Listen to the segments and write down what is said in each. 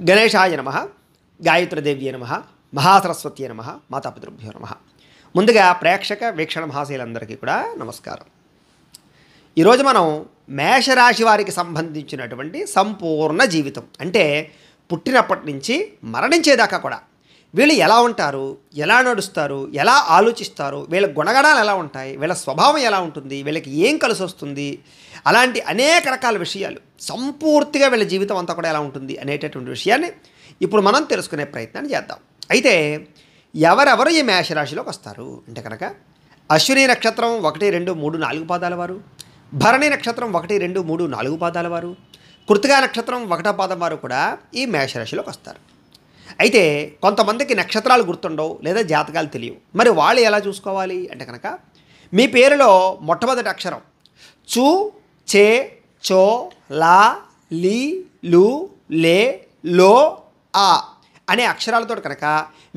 గణేశాయ నమః, గాయత్రీదేవ్యే నమః, మహాసరస్వత్యే నమః, మాతాపితృభ్యో నమః. ముందుగా ప్రేక్షక వీక్షణ మహాశయులందరికీ కూడా నమస్కారం. ఈరోజు మనం మేషరాశి వారికి సంబంధించినటువంటి సంపూర్ణ జీవితం, అంటే పుట్టినప్పటి నుంచి మరణించేదాకా కూడా వీళ్ళు ఎలా ఉంటారు, ఎలా నడుస్తారు, ఎలా ఆలోచిస్తారు, వీళ్ళ గుణగణాలు ఎలా ఉంటాయి, వీళ్ళ స్వభావం ఎలా ఉంటుంది, వీళ్ళకి ఏం కలిసి వస్తుంది, అలాంటి అనేక రకాల విషయాలు సంపూర్తిగా వీళ్ళ జీవితం అంతా కూడా ఎలా ఉంటుంది అనేటటువంటి విషయాన్ని ఇప్పుడు మనం తెలుసుకునే ప్రయత్నాన్ని చేద్దాం. అయితే ఎవరెవరు ఈ మేషరాశిలోకి వస్తారు అంటే కనుక అశ్విని నక్షత్రం 1, 2, 3, 4 పాదాల వారు, భరణి నక్షత్రం 1, 2, 3, 4 పాదాల వారు, కృత్తికా నక్షత్రం 1వ పాదం వారు కూడా ఈ మేషరాశిలోకి వస్తారు. అయితే కొంతమందికి నక్షత్రాలు గుర్తుండవు లేదా జాతకాలు తెలియవు. మరి వాళ్ళు ఎలా చూసుకోవాలి అంటే కనుక మీ పేరులో మొట్టమొదటి అక్షరం చు, చే, చో, లా, లీ, లు, లే, లో, ఆ అనే అక్షరాలతో కనుక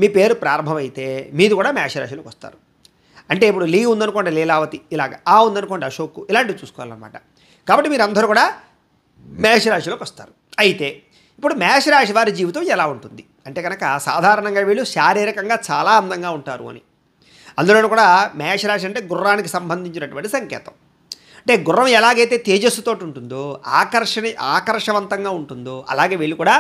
మీ పేరు ప్రారంభమైతే మీది కూడా మేషరాశిలోకి వస్తారు. అంటే ఇప్పుడు లీ ఉందనుకోండి లీలావతి, ఇలాగ ఆ ఉందనుకోండి అశోక్, ఇలాంటివి చూసుకోవాలన్నమాట. కాబట్టి మీరు అందరూ కూడా మేషరాశిలోకి వస్తారు. అయితే ఇప్పుడు మేషరాశి వారి జీవితం ఎలా ఉంటుంది అంటే కనుక సాధారణంగా వీళ్ళు శారీరకంగా చాలా అందంగా ఉంటారు అని. అందులోనూ కూడా మేషరాశి అంటే గుర్రానికి సంబంధించినటువంటి సంకేతం. అంటే గుర్రం ఎలాగైతే తేజస్సుతో ఉంటుందో, ఆకర్షవంతంగా ఉంటుందో, అలాగే వీళ్ళు కూడా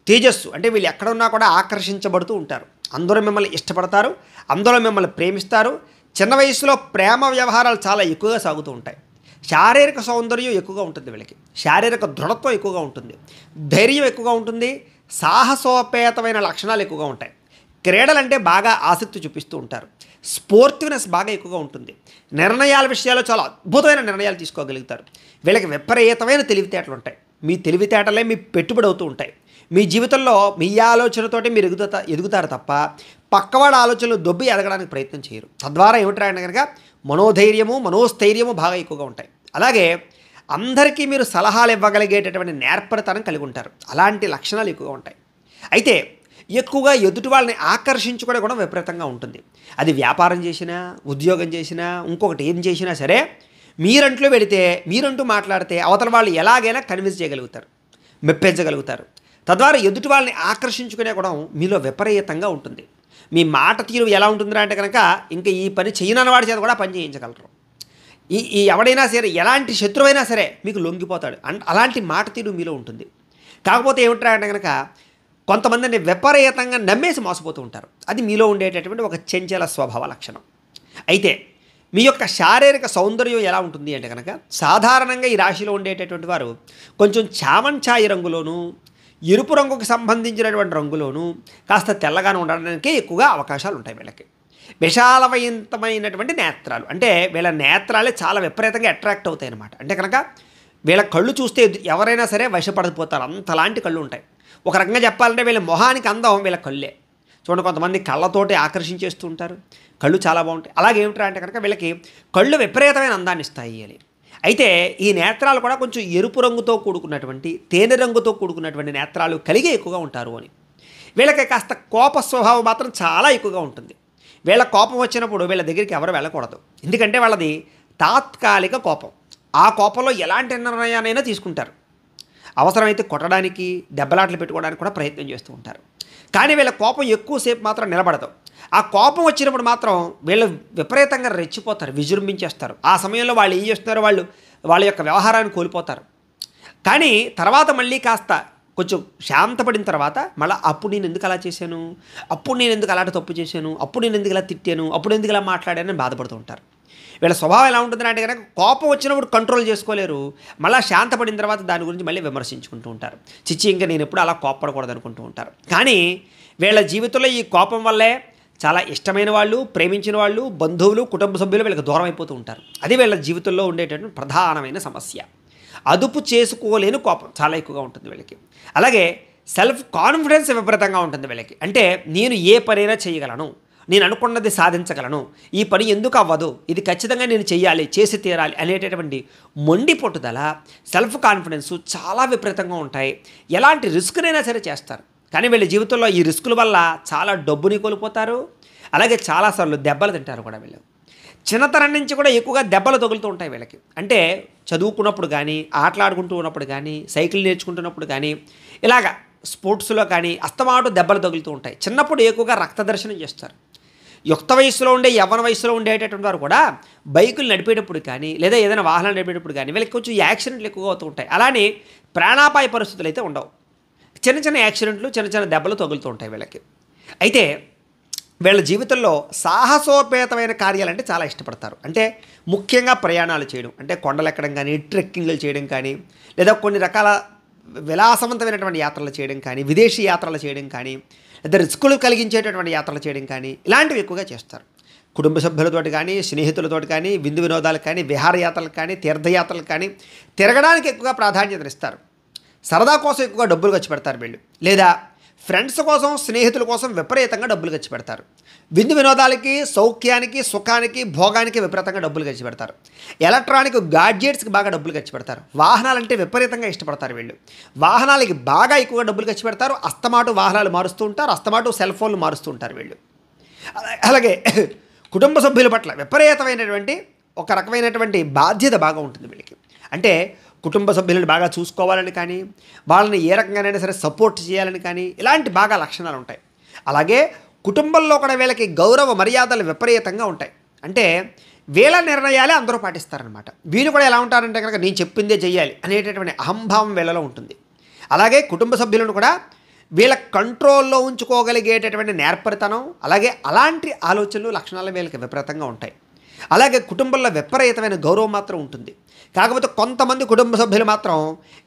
తేజస్సు, అంటే వీళ్ళు ఎక్కడున్నా కూడా ఆకర్షించబడుతూ ఉంటారు. అందరూ మిమ్మల్ని ఇష్టపడతారు, అందరూ మిమ్మల్ని ప్రేమిస్తారు. చిన్న వయసులో ప్రేమ వ్యవహారాలు చాలా ఎక్కువగా సాగుతూ ఉంటాయి. శారీరక సౌందర్యం ఎక్కువగా ఉంటుంది వీళ్ళకి, శారీరక దృఢత్వం ఎక్కువగా ఉంటుంది, ధైర్యం ఎక్కువగా ఉంటుంది, సాహసోపేతమైన లక్షణాలు ఎక్కువగా ఉంటాయి. క్రీడలంటే బాగా ఆసక్తి చూపిస్తూ ఉంటారు, స్పోర్టివ్నెస్ బాగా ఎక్కువగా ఉంటుంది, నిర్ణయాల విషయాల్లో చాలా అద్భుతమైన నిర్ణయాలు తీసుకోగలుగుతారు. వీళ్ళకి విపరీతమైన తెలివితేటలు ఉంటాయి. మీ తెలివితేటలే మీ పెట్టుబడి అవుతూ ఉంటాయి. మీ జీవితంలో మీ ఆలోచనతోటి మీరు ఎదుగుతారు తప్ప పక్కవాడ ఆలోచనలు దొబ్బి ఎదగడానికి ప్రయత్నం చేయరు. తద్వారా ఏమిటంటే కనుక మనోస్థైర్యము బాగా ఎక్కువగా ఉంటాయి. అలాగే అందరికీ మీరు సలహాలు ఇవ్వగలిగేటటువంటి నేర్పరితనం కలిగి ఉంటారు. అలాంటి లక్షణాలు ఎక్కువగా ఉంటాయి. అయితే ఎక్కువగా ఎదుటి వాళ్ళని ఆకర్షించుకునే గుణం విపరీతంగా ఉంటుంది. అది వ్యాపారం చేసినా, ఉద్యోగం చేసినా, ఇంకొకటి ఏం చేసినా సరే మీరంటూ మాట్లాడితే అవతల వాళ్ళు ఎలాగైనా కన్విన్స్ చేయగలుగుతారు, మెప్పించగలుగుతారు. తద్వారా ఎదుటి వాళ్ళని ఆకర్షించుకునే గుణం మీలో విపరీతంగా ఉంటుంది. మీ మాట తీరు ఎలా ఉంటుందిరా అంటే కనుక ఇంకా ఈ పని చేయనన్న వాడి చేత కూడా పని చేయించగలరు. ఈ ఎవడైనా సరే, ఎలాంటి శత్రువైనా సరే మీకు లొంగిపోతాడు. అలాంటి మాట తీరు మీలో ఉంటుంది. కాకపోతే ఏమిట్రా అంటే కనుక కొంతమందిని విపరీతంగా నమ్మేసి మోసపోతూ ఉంటారు. అది మీలో ఉండేటటువంటి ఒక చంచల స్వభావ లక్షణం. అయితే మీ యొక్క శారీరక సౌందర్యం ఎలా ఉంటుంది అంటే కనుక సాధారణంగా ఈ రాశిలో ఉండేటటువంటి వారు కొంచెం చామంచాయి రంగులోను, ఎరుపు రంగుకి సంబంధించినటువంటి రంగులోను, కాస్త తెల్లగానే ఉండడానికి ఎక్కువగా అవకాశాలు ఉంటాయి. వీళ్ళకి విశాలవంతమైనటువంటి నేత్రాలు, అంటే వీళ్ళ నేత్రాలే చాలా విపరీతంగా అట్రాక్ట్ అవుతాయి అన్నమాట. అంటే కనుక వీళ్ళ కళ్ళు చూస్తే ఎవరైనా సరే వశపడిపోతారు, అంతలాంటి కళ్ళు ఉంటాయి. ఒక రకంగా చెప్పాలంటే వీళ్ళ మొహానికి అందం వీళ్ళ కళ్ళే. చూడండి, కొంతమంది కళ్ళతోటి ఆకర్షించేస్తూ ఉంటారు, కళ్ళు చాలా బాగుంటాయి. అలాగే ఏమిట్రా అంటే కనుక వీళ్ళకి కళ్ళు విపరీతమైన అందాన్ని ఇస్తాయి అని. అయితే ఈ నేత్రాలు కూడా కొంచెం ఎరుపు రంగుతో కూడుకున్నటువంటి, తేనె రంగుతో కూడుకున్నటువంటి నేత్రాలు కలిగి ఎక్కువగా ఉంటారు అని. వీళ్ళకి కాస్త కోప స్వభావం మాత్రం చాలా ఎక్కువగా ఉంటుంది. వీళ్ళ కోపం వచ్చినప్పుడు వీళ్ళ దగ్గరికి ఎవరు వెళ్ళకూడదు. ఎందుకంటే వాళ్ళది తాత్కాలిక కోపం. ఆ కోపంలో ఎలాంటి నిర్ణయానైనా తీసుకుంటారు. అవసరమైతే కొట్టడానికి, దెబ్బలాటలు పెట్టుకోవడానికి కూడా ప్రయత్నం చేస్తూ ఉంటారు. కానీ వీళ్ళ కోపం ఎక్కువసేపు మాత్రం నిలబడదు. ఆ కోపం వచ్చినప్పుడు మాత్రం వీళ్ళు విపరీతంగా రెచ్చిపోతారు, విజృంభించేస్తారు. ఆ సమయంలో వాళ్ళు ఏం చేస్తున్నారు, వాళ్ళ యొక్క వ్యవహారాన్ని కోల్పోతారు. కానీ తర్వాత మళ్ళీ కాస్త కొంచెం శాంతపడిన తర్వాత మళ్ళీ అప్పుడు నేను ఎందుకు అలా చేశాను, అప్పుడు నేను ఎందుకు అలాంటి తప్పు చేశాను, అప్పుడు నేను ఎందుకు ఇలా తిట్టాను, అప్పుడు ఎందుకు ఇలా మాట్లాడానని బాధపడుతూ ఉంటారు. వీళ్ళ స్వభావం ఎలా ఉంటుందంటే కనుక కోపం వచ్చినప్పుడు కంట్రోల్ చేసుకోలేరు, మళ్ళీ శాంతపడిన తర్వాత దాని గురించి మళ్ళీ విమర్శించుకుంటూ ఉంటారు. చిచ్చి ఇంకా నేను ఎప్పుడు అలా కోపపడకూడదు అనుకుంటూ ఉంటారు. కానీ వీళ్ళ జీవితంలో ఈ కోపం వల్లే చాలా ఇష్టమైన వాళ్ళు, ప్రేమించిన వాళ్ళు, బంధువులు, కుటుంబ సభ్యులు వీళ్ళకి దూరం అయిపోతూ ఉంటారు. అది వీళ్ళ జీవితంలో ఉండేటటువంటి ప్రధానమైన సమస్య. అదుపు చేసుకోలేని కోపం చాలా ఎక్కువగా ఉంటుంది వీళ్ళకి. అలాగే సెల్ఫ్ కాన్ఫిడెన్స్ విపరీతంగా ఉంటుంది వీళ్ళకి. అంటే నేను ఏ పనైనా చేయగలను, నేను అనుకున్నది సాధించగలను, ఈ పని ఎందుకు అవ్వదు, ఇది ఖచ్చితంగా నేను చేయాలి, చేసి తీరాలి అనేటటువంటి మొండి పట్టుదల, సెల్ఫ్ కాన్ఫిడెన్స్ చాలా విపరీతంగా ఉంటాయి. ఎలాంటి రిస్క్నైనా సరే చేస్తారు. కానీ వీళ్ళ జీవితంలో ఈ రిస్కుల వల్ల చాలా డబ్బుని కోల్పోతారు, అలాగే చాలాసార్లు దెబ్బలు తింటారు కూడా వీళ్ళు. చిన్నతనం నుంచి కూడా ఎక్కువగా దెబ్బలు తగులుతూ ఉంటాయి వీళ్ళకి. అంటే చదువుకున్నప్పుడు కానీ, ఆటలాడుకుంటూ ఉన్నప్పుడు కానీ, సైకిల్ నేర్చుకుంటున్నప్పుడు కానీ, ఇలాగ స్పోర్ట్స్లో కానీ అస్తమాటు దెబ్బలు తగులుతూ ఉంటాయి. చిన్నప్పుడు ఎక్కువగా రక్త దర్శనం చేస్తారు. యుక్త వయసులో ఉండే, యవ్వన వయసులో ఉండేటటువంటి వారు కూడా బైకులు నడిపేటప్పుడు కానీ, లేదా ఏదైనా వాహనాలు నడిపేటప్పుడు కానీ వీళ్ళకి కొంచెం యాక్సిడెంట్లు ఎక్కువగా అవుతూ ఉంటాయి. అలానే ప్రాణాపాయ పరిస్థితులు అయితే ఉండవు. చిన్న చిన్న యాక్సిడెంట్లు, చిన్న చిన్న దెబ్బలు తగులుతూ ఉంటాయి వీళ్ళకి. అయితే వీళ్ళ జీవితంలో సాహసోపేతమైన కార్యాలంటే చాలా ఇష్టపడతారు. అంటే ముఖ్యంగా ప్రయాణాలు చేయడం, అంటే కొండలు ఎక్కడం కానీ, ట్రెక్కింగ్లు చేయడం కానీ, లేదా కొన్ని రకాల విలాసవంతమైనటువంటి యాత్రలు చేయడం కానీ, విదేశీ యాత్రలు చేయడం కానీ, లేదా రిస్కులు కలిగించేటటువంటి యాత్రలు చేయడం కానీ, ఇలాంటివి ఎక్కువగా చేస్తారు. కుటుంబ సభ్యులతోటి కానీ, స్నేహితులతోటి కానీ, విందు వినోదాలకు కానీ, విహారయాత్రలకు కానీ, తీర్థయాత్రలకు కానీ తిరగడానికి ఎక్కువగా ప్రాధాన్యతనిస్తారు. సరదా కోసం ఎక్కువగా డబ్బులు ఖర్చు పెడతారు వీళ్ళు. లేదా ఫ్రెండ్స్ కోసం, స్నేహితుల కోసం విపరీతంగా డబ్బులు ఖర్చు పెడతారు. విందు వినోదాలకి, సౌఖ్యానికి, సుఖానికి, భోగానికి విపరీతంగా డబ్బులు ఖర్చు పెడతారు. ఎలక్ట్రానిక్ గాడ్జెట్స్కి బాగా డబ్బులు ఖర్చు పెడతారు. వాహనాలంటే విపరీతంగా ఇష్టపడతారు వీళ్ళు. వాహనాలకి బాగా ఎక్కువగా డబ్బులు ఖర్చు పెడతారు. అస్తమాటు వాహనాలు మారుస్తూ ఉంటారు. అస్తమాటు సెల్ ఫోన్లు మారుస్తూ ఉంటారు వీళ్ళు. అలాగే కుటుంబ సభ్యుల పట్ల విపరీతమైనటువంటి ఒక రకమైనటువంటి బాధ్యత బాగా ఉంటుంది వీళ్ళకి. అంటే కుటుంబ సభ్యులను బాగా చూసుకోవాలని కానీ, వాళ్ళని ఏ రకంగానైనా సరే సపోర్ట్ చేయాలని కానీ, ఇలాంటి బాగా లక్షణాలు ఉంటాయి. అలాగే కుటుంబంలో కూడా వీళ్ళకి గౌరవ మర్యాదలు విపరీతంగా ఉంటాయి. అంటే వీళ్ళ నిర్ణయాలే అందరూ పాటిస్తారనమాట. వీళ్ళు కూడా ఎలా ఉంటారంటే కనుక నేను చెప్పిందే చెయ్యాలి అనేటటువంటి అహంభావం వీళ్ళలో ఉంటుంది. అలాగే కుటుంబ సభ్యులను కూడా వీళ్ళ కంట్రోల్లో ఉంచుకోగలిగేటటువంటి నేర్పరితనం, అలాగే అలాంటి ఆలోచనలు, లక్షణాలు వీళ్ళకి విపరీతంగా ఉంటాయి. అలాగే కుటుంబంలో విపరీతమైన గౌరవం మాత్రం ఉంటుంది. కాకపోతే కొంతమంది కుటుంబ సభ్యులు మాత్రం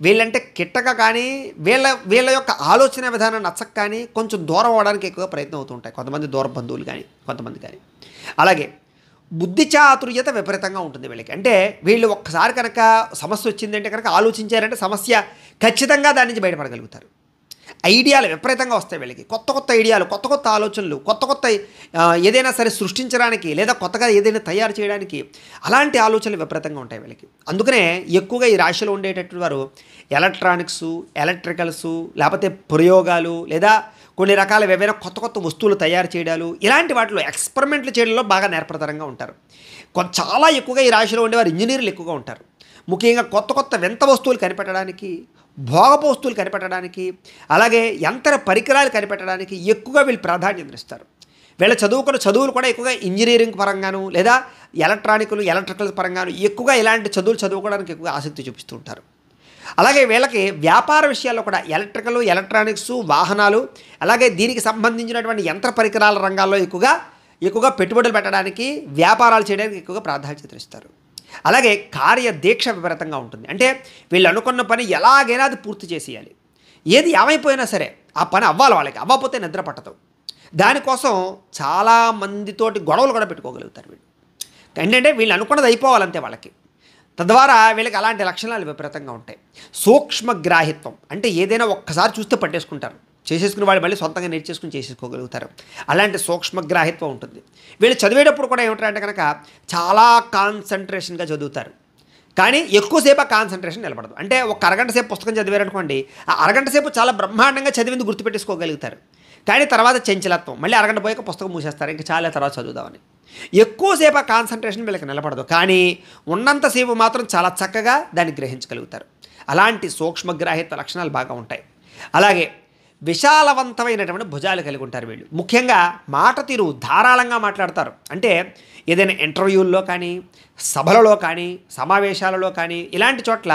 వీళ్ళంటే కిట్టక కానీ, వీళ్ళ యొక్క ఆలోచన విధానం నచ్చక కానీ కొంచెం దూరం అవ్వడానికి ఎక్కువ ప్రయత్నం అవుతూ ఉంటాయి. కొంతమంది దూర బంధువులు కానీ, కొంతమంది కానీ. అలాగే బుద్ధి చాతుర్యత విపరీతంగా ఉంటుంది వీళ్ళకి. అంటే వీళ్ళు ఒక్కసారి కనుక సమస్య వచ్చిందంటే కనుక ఆలోచించారంటే సమస్య ఖచ్చితంగా దాని నుంచి బయటపడగలుగుతారు. ఐడియాలు విపరీతంగా వస్తాయి వీళ్ళకి. కొత్త కొత్త ఐడియాలు, కొత్త కొత్త ఆలోచనలు, కొత్త కొత్త ఏదైనా సరే సృష్టించడానికి, లేదా కొత్తగా ఏదైనా తయారు చేయడానికి అలాంటి ఆలోచనలు విపరీతంగా ఉంటాయి వీళ్ళకి. అందుకనే ఎక్కువగా ఈ రాశిలో ఉండేటటువంటి వారు ఎలక్ట్రానిక్స్, ఎలక్ట్రికల్స్, లేకపోతే ప్రయోగాలు, లేదా కొన్ని రకాల ఏవైనా కొత్త కొత్త వస్తువులు తయారు చేయడాలు, ఇలాంటి వాటిలో ఎక్స్పెరిమెంట్లు చేయడంలో బాగా నేర్పరతరంగా ఉంటారు. చాలా ఎక్కువగా ఈ రాశిలో ఉండేవారు ఇంజనీర్లు ఎక్కువగా ఉంటారు. ముఖ్యంగా కొత్త కొత్త వింత వస్తువులు కనిపెట్టడానికి, భోగపు వస్తువులు కనిపెట్టడానికి, అలాగే యంత్ర పరికరాలు కనిపెట్టడానికి ఎక్కువగా వీళ్ళు ప్రాధాన్యతనిస్తారు. వీళ్ళ చదువుకున్న చదువులు కూడా ఎక్కువగా ఇంజనీరింగ్ పరంగాను, లేదా ఎలక్ట్రికల్ పరంగాను ఎక్కువగా ఇలాంటి చదువులు చదువుకోవడానికి ఎక్కువగా ఆసక్తి చూపిస్తూ ఉంటారు. అలాగే వీళ్ళకి వ్యాపార విషయాల్లో కూడా ఎలక్ట్రానిక్స్, వాహనాలు, అలాగే దీనికి సంబంధించినటువంటి యంత్ర పరికరాల రంగాల్లో ఎక్కువగా పెట్టుబడులు పెట్టడానికి, వ్యాపారాలు చేయడానికి ఎక్కువగా ప్రాధాన్యతనిస్తారు. అలాగే కార్యదీక్ష విపరీతంగా ఉంటుంది. అంటే వీళ్ళు అనుకున్న పని ఎలాగైనా అది పూర్తి చేసేయాలి. ఏది ఏమైపోయినా సరే ఆ పని అవ్వాలి. వాళ్ళకి అవ్వకపోతే నిద్ర పట్టదు. దానికోసం చాలా మందితోటి గొడవలు కూడా పెట్టుకోగలుగుతారు వీళ్ళు. ఏంటంటే వీళ్ళు అనుకున్నది అయిపోవాలంతే వాళ్ళకి. తద్వారా వీళ్ళకి అలాంటి లక్షణాలు విపరీతంగా ఉంటాయి. సూక్ష్మగ్రాహిత్వం అంటే ఏదైనా ఒక్కసారి చూస్తే పట్టేసుకుంటారు. చేసేసుకుని వాళ్ళు మళ్ళీ సొంతంగా నేర్చేసుకుని చేసేసుకోగలుగుతారు. అలాంటి సూక్ష్మగ్రాహిత్వం ఉంటుంది. వీళ్ళు చదివేటప్పుడు కూడా ఏమిటంటే కనుక చాలా కాన్సన్ట్రేషన్గా చదువుతారు. కానీ ఎక్కువసేపు ఆ కాన్సన్ట్రేషన్ నిలబడదు. అంటే ఒక అరగంట సేపు పుస్తకం చదివారనుకోండి, ఆ అరగంట సేపు చాలా బ్రహ్మాండంగా చదివింది గుర్తుపెట్టేసుకోగలుగుతారు. కానీ తర్వాత చంచలత్వం, మళ్ళీ అరగంట పోయాక పుస్తకం మూసేస్తారు, ఇంకా చాలా తర్వాత చదువుదామని. ఎక్కువసేపు ఆ కాన్సన్ట్రేషన్ వీళ్ళకి నిలబడదు. కానీ ఉన్నంతసేపు మాత్రం చాలా చక్కగా దాన్ని గ్రహించగలుగుతారు. అలాంటి సూక్ష్మగ్రాహిత్వ లక్షణాలు బాగా ఉంటాయి. అలాగే విశాలవంతమైనటువంటి భుజాలు కలిగి ఉంటారు వీళ్ళు. ముఖ్యంగా మాట తీరు ధారాళంగా మాట్లాడతారు. అంటే ఏదైనా ఇంటర్వ్యూల్లో కానీ, సభలలో కానీ, సమావేశాలలో కానీ ఇలాంటి చోట్ల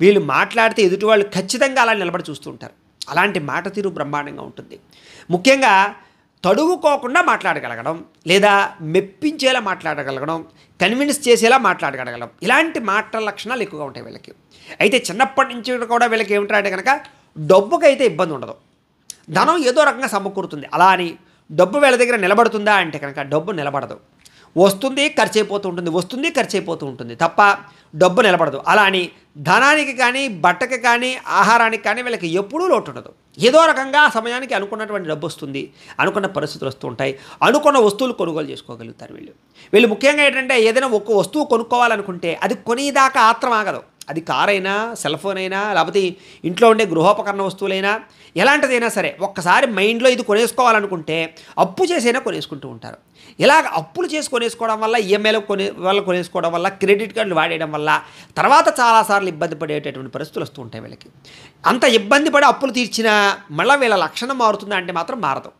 వీళ్ళు మాట్లాడితే ఎదుటి వాళ్ళు ఖచ్చితంగా అలా నిలబడి చూస్తూ ఉంటారు. అలాంటి మాట తీరు బ్రహ్మాండంగా ఉంటుంది. ముఖ్యంగా తడువుకోకుండా మాట్లాడగలగడం, లేదా మెప్పించేలా మాట్లాడగలగడం, కన్విన్స్ చేసేలా మాట్లాడగలగడం, ఇలాంటి మాటల లక్షణాలు ఎక్కువగా ఉంటాయి వీళ్ళకి. అయితే చిన్నప్పటి నుంచి కూడా వీళ్ళకి ఏమిటంటే కనుక డబ్బుకైతే ఇబ్బంది ఉండదు. ధనం ఏదో రకంగా సమకూరుతుంది. అలా అని డబ్బు వీళ్ళ దగ్గర నిలబడుతుందా అంటే కనుక డబ్బు నిలబడదు. వస్తుంది, ఖర్చు అయిపోతూ ఉంటుంది తప్ప డబ్బు నిలబడదు. అలా అని ధనానికి కానీ, బట్టకి కానీ, ఆహారానికి కానీ వీళ్ళకి ఎప్పుడూ లోటు ఉండదు. ఏదో రకంగా సమయానికి అనుకున్నటువంటి డబ్బు వస్తుంది, అనుకున్న పరిస్థితులు వస్తూ ఉంటాయి, అనుకున్న వస్తువులు కొనుగోలు చేసుకోగలుగుతారు వీళ్ళు ముఖ్యంగా ఏంటంటే ఏదైనా ఒక వస్తువు కొనుక్కోవాలనుకుంటే అది కొనేదాకా ఆత్రం ఆగదు. అది కార్ అయినా, సెల్ ఫోన్ అయినా, లేకపోతే ఇంట్లో ఉండే గృహోపకరణ వస్తువులైనా, ఎలాంటిదైనా సరే ఒక్కసారి మైండ్లో ఇది కొనేసుకోవాలనుకుంటే అప్పు చేసైనా కొనేసుకుంటూ ఉంటారు. ఇలాగ అప్పులు చేసి కొనేసుకోవడం వల్ల, ఈఎంఐలు కొనేసుకోవడం వల్ల, క్రెడిట్ కార్డులు వాడేయడం వల్ల తర్వాత చాలాసార్లు ఇబ్బంది పడేటటువంటి పరిస్థితులు వస్తూ ఉంటాయి వీళ్ళకి. అంత ఇబ్బంది పడి అప్పులు తీర్చినా మళ్ళీ వీళ్ళ లక్షణం మారుతుందా అంటే మాత్రం మారదు.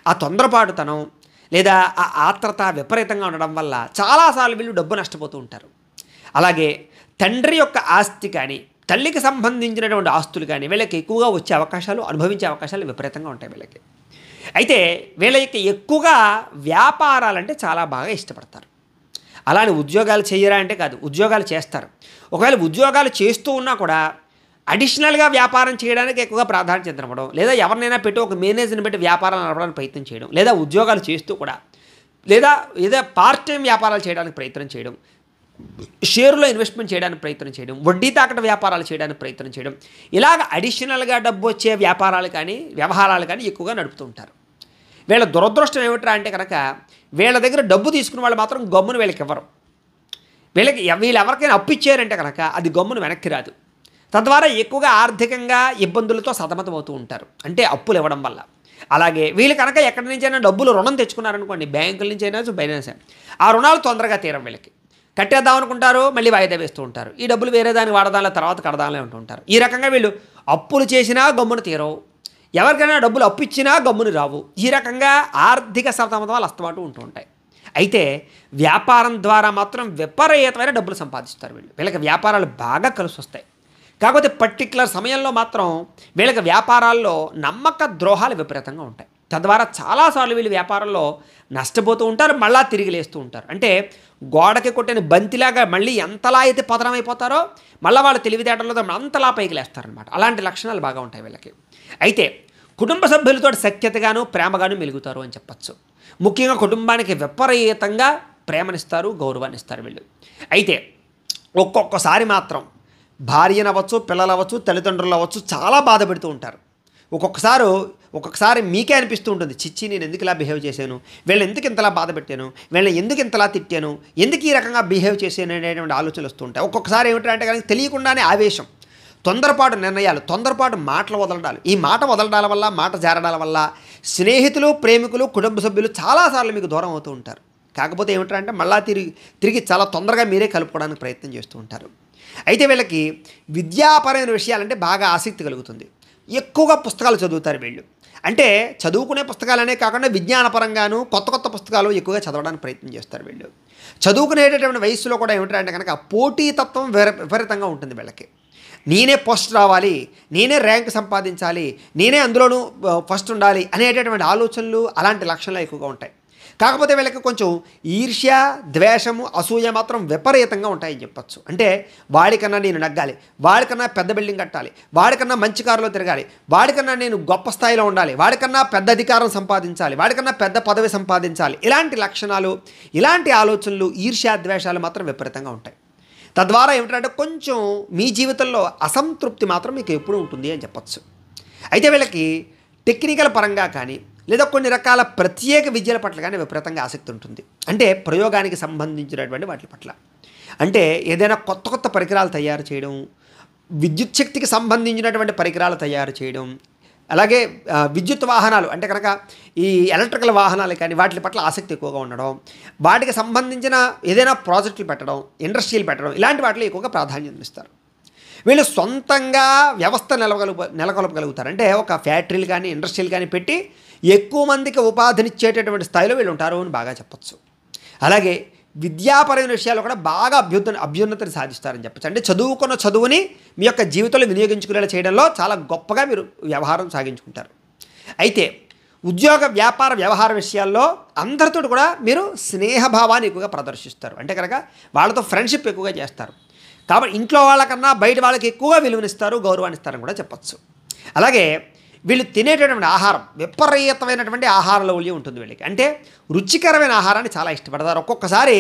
ఆ తొందరపాటుతనం లేదా ఆ ఆత్రత విపరీతంగా ఉండడం వల్ల చాలాసార్లు వీళ్ళు డబ్బు నష్టపోతూ ఉంటారు. అలాగే తండ్రి యొక్క ఆస్తి కానీ, తల్లికి సంబంధించినటువంటి ఆస్తులు కానీ వీళ్ళకి ఎక్కువగా వచ్చే అవకాశాలు, అనుభవించే అవకాశాలు విపరీతంగా ఉంటాయి వీళ్ళకి. అయితే వీళ్ళకి ఎక్కువగా వ్యాపారాలంటే చాలా బాగా ఇష్టపడతారు. అలానే ఉద్యోగాలు చేయరా అంటే కాదు, ఉద్యోగాలు చేస్తారు. ఒకవేళ ఉద్యోగాలు చేస్తూ ఉన్నా కూడా అడిషనల్గా వ్యాపారం చేయడానికి ఎక్కువగా ప్రాధాన్యత ఇవ్వడం, లేదా ఎవరినైనా పెట్టి ఒక మేనేజర్ని పెట్టి వ్యాపారాలు నడపడానికి ప్రయత్నం చేయడం, లేదా ఉద్యోగాలు చేస్తూ కూడా లేదా పార్ట్ టైం వ్యాపారాలు చేయడానికి ప్రయత్నం చేయడం, షేర్లో ఇన్వెస్ట్మెంట్ చేయడానికి ప్రయత్నం చేయడం, వడ్డీ తాకట వ్యాపారాలు చేయడానికి ప్రయత్నం చేయడం, ఇలాగ అడిషనల్గా డబ్బు వచ్చే వ్యాపారాలు కానీ వ్యవహారాలు కానీ ఎక్కువగా నడుపుతూ ఉంటారు. వీళ్ళ దురదృష్టం ఏమిట్రా అంటే కనుక వీళ్ళ దగ్గర డబ్బు తీసుకున్న వాళ్ళు మాత్రం గమ్మును వీళ్ళకి ఇవ్వరు. వీళ్ళు ఎవరికైనా అప్పు ఇచ్చారంటే కనుక అది గమ్మును వెనక్కి రాదు. తద్వారా ఎక్కువగా ఆర్థికంగా ఇబ్బందులతో సతమతమవుతూ ఉంటారు, అంటే అప్పులు ఇవ్వడం వల్ల. అలాగే వీళ్ళు కనుక ఎక్కడి నుంచైనా డబ్బులు రుణం తెచ్చుకున్నారనుకోండి, బ్యాంకుల నుంచి అయినా బైనాన్స్, ఆ రుణాలు తొందరగా తీరం వీళ్ళకి. కట్టేద్దాం అనుకుంటారు, మళ్ళీ వాయిదా వేస్తూ ఉంటారు. ఈ డబ్బులు వేరే దానికి వాడదాంలో తర్వాత కడదాంలో ఉంటుంటారు. ఈ రకంగా వీళ్ళు అప్పులు చేసినా గమ్మును తీరవు, ఎవరికైనా డబ్బులు అప్పు ఇచ్చినా గమ్మును రావు. ఈ రకంగా ఆర్థిక సతమతాలు అస్తమాటు ఉంటూ ఉంటాయి. అయితే వ్యాపారం ద్వారా మాత్రం విపరీతమైన డబ్బులు సంపాదిస్తారు వీళ్ళకి వ్యాపారాలు బాగా కలిసి వస్తాయి. కాకపోతే పర్టికులర్ సమయంలో మాత్రం వీళ్ళకి వ్యాపారాల్లో నమ్మక ద్రోహాలు విపరీతంగా ఉంటాయి. తద్వారా చాలాసార్లు వీళ్ళు వ్యాపారంలో నష్టపోతూ ఉంటారు, మళ్ళా తిరిగి లేస్తూ ఉంటారు. అంటే గోడకి కొట్టిన బంతిలాగా మళ్ళీ ఎంతలా అయితే పతనమైపోతారో మళ్ళీ వాళ్ళ తెలివితేటలతో అంతలా పైకి లేస్తారనమాట. అలాంటి లక్షణాలు బాగా ఉంటాయి వీళ్ళకి. అయితే కుటుంబ సభ్యులతో సఖ్యతగాను ప్రేమగాను మెలుగుతారు అని చెప్పచ్చు. ముఖ్యంగా కుటుంబానికి విపరీతంగా ప్రేమనిస్తారు, గౌరవాన్ని ఇస్తారు వీళ్ళు. అయితే ఒక్కొక్కసారి మాత్రం భార్యనవచ్చు, పిల్లలవచ్చు, తల్లిదండ్రులు అవ్వచ్చు చాలా బాధ పెడుతూ ఉంటారు. ఒక్కొక్కసారి మీకే అనిపిస్తూ ఉంటుంది, చిచ్చి నేను ఎందుకు ఇలా బిహేవ్ చేశాను, వీళ్ళని ఎందుకు ఇంతలా బాధ పెట్టాను, వీళ్ళని ఎందుకు ఇంతలా తిట్టాను, ఎందుకు ఈ రకంగా బిహేవ్ చేశాను అనేటువంటి ఆలోచనలు వస్తూ ఉంటాయి. ఒక్కొక్కసారి ఏమిటంటే కనుక తెలియకుండానే ఆవేశం, తొందరపాటు నిర్ణయాలు, తొందరపాటు మాటలు వదలడాలు. ఈ మాట వదలడాల వల్ల, మాట జారడాల వల్ల స్నేహితులు, ప్రేమికులు, కుటుంబ సభ్యులు చాలాసార్లు మీకు దూరం అవుతూ ఉంటారు. కాకపోతే ఏమిటంటే మళ్ళా తిరిగి చాలా తొందరగా మీరే కలుపుకోవడానికి ప్రయత్నం చేస్తూ ఉంటారు. అయితే వీళ్ళకి విద్యాపరమైన విషయాలంటే బాగా ఆసక్తి కలుగుతుంది. ఎక్కువగా పుస్తకాలు చదువుతారు వీళ్ళు. అంటే చదువుకునే పుస్తకాలనే కాకుండా విజ్ఞానపరంగాను కొత్త పుస్తకాలు ఎక్కువగా చదవడానికి ప్రయత్నం చేస్తారు వీళ్ళు. చదువుకునేటటువంటి వయసులో కూడా ఏమిటంటే కనుక పోటీతత్వం విపరీతంగా ఉంటుంది వీళ్ళకి. నేనే ఫస్ట్ రావాలి, నేనే ర్యాంక్ సంపాదించాలి, నేనే అందులోనూ ఫస్ట్ ఉండాలి అనేటటువంటి ఆలోచనలు, అలాంటి లక్షణాలు ఎక్కువగా ఉంటాయి. కాకపోతే వీళ్ళకి కొంచెం ఈర్ష్య, ద్వేషము, అసూయ మాత్రం విపరీతంగా ఉంటాయని చెప్పచ్చు. అంటే వాడికన్నా నేను నగ్గాలి, వాడికన్నా పెద్ద బిల్డింగ్ కట్టాలి, వాడికన్నా మంచి కారులో తిరగాలి, వాడికన్నా నేను గొప్ప స్థాయిలో ఉండాలి, వాడికన్నా పెద్ద అధికారం సంపాదించాలి, వాడికన్నా పెద్ద పదవి సంపాదించాలి, ఇలాంటి లక్షణాలు, ఇలాంటి ఆలోచనలు, ఈర్ష్య, ద్వేషాలు మాత్రం విపరీతంగా ఉంటాయి. తద్వారా ఏమిటంటే కొంచెం మీ జీవితంలో అసంతృప్తి మాత్రం మీకు ఎప్పుడూ ఉంటుంది అని చెప్పచ్చు. అయితే వీళ్ళకి టెక్నికల్ పరంగా కానీ లేదా కొన్ని రకాల ప్రత్యేక విద్యల పట్ల కానీ విపరీతంగా ఆసక్తి ఉంటుంది. అంటే ప్రయోగానికి సంబంధించినటువంటి వాటి పట్ల, అంటే ఏదైనా కొత్త పరికరాలు తయారు చేయడం, విద్యుత్ శక్తికి సంబంధించినటువంటి పరికరాలు తయారు చేయడం, అలాగే విద్యుత్ వాహనాలు అంటే కనుక ఈ ఎలక్ట్రికల్ వాహనాలు కానీ వాటి పట్ల ఆసక్తి ఎక్కువగా ఉండడం, వాటికి సంబంధించిన ఏదైనా ప్రాజెక్టులు పెట్టడం, ఇండస్ట్రీలు పెట్టడం, ఇలాంటి వాటిలో ఎక్కువగా ప్రాధాన్యత ఇస్తారు. వీళ్ళు సొంతంగా వ్యవస్థ నెలకొల్పగలుగుతారు. అంటే ఒక ఫ్యాక్టరీలు కానీ ఇండస్ట్రీలు కానీ పెట్టి ఎక్కువ మందికి ఉపాధినిచ్చేటటువంటి స్థాయిలో వీళ్ళు ఉంటారు అని బాగా చెప్పచ్చు. అలాగే విద్యాపరమైన విషయాలు కూడా బాగా అభ్యున్నతిని సాధిస్తారని చెప్పచ్చు. అంటే చదువుకున్న చదువుని మీ యొక్క జీవితంలో వినియోగించుకునేలా చేయడంలో చాలా గొప్పగా మీరు వ్యవహారం సాగించుకుంటారు. అయితే ఉద్యోగ, వ్యాపార, వ్యవహార విషయాల్లో అందరితో కూడా మీరు స్నేహభావాన్ని ఎక్కువగా ప్రదర్శిస్తారు. అంటే కనుక వాళ్ళతో ఫ్రెండ్షిప్ ఎక్కువగా చేస్తారు. కాబట్టి ఇంట్లో వాళ్ళకన్నా బయట వాళ్ళకి ఎక్కువగా విలువనిస్తారు, గౌరవాన్ని ఇస్తారని కూడా చెప్పచ్చు. అలాగే వీళ్ళు తినేటటువంటి ఆహారం విపరీతమైనటువంటి ఆహార లౌల్యం ఉంటుంది వీళ్ళకి. అంటే రుచికరమైన ఆహారాన్ని చాలా ఇష్టపడతారు. ఒక్కొక్కసారి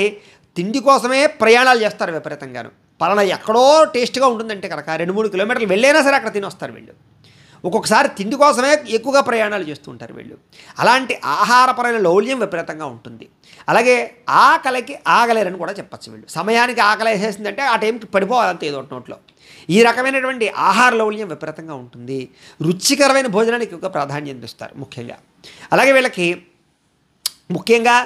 తిండి కోసమే ప్రయాణాలు చేస్తారు విపరీతంగాను. పలానా ఎక్కడో టేస్ట్గా ఉంటుందంటే కనుక 2-3 కిలోమీటర్లు వెళ్ళైనా సరే అక్కడ తిని వస్తారు వీళ్ళు. ఒక్కొక్కసారి తిండి కోసమే ఎక్కువగా ప్రయాణాలు చేస్తూ ఉంటారు వీళ్ళు. అలాంటి ఆహారపరమైన లౌల్యం విపరీతంగా ఉంటుంది. అలాగే ఆకలికి ఆగలేరని కూడా చెప్పచ్చు వీళ్ళు. సమయానికి ఆకలి వేసేసిందంటే ఆ టైంకి పడిపోవాలంతే ఏదో నోట్లో. ఈ రకమైనటువంటి ఆహార లౌల్యం విపరీతంగా ఉంటుంది. రుచికరమైన భోజనానికి ఎక్కువ ప్రాధాన్యత ఇస్తారు ముఖ్యంగా. అలాగే వీళ్ళకి ముఖ్యంగా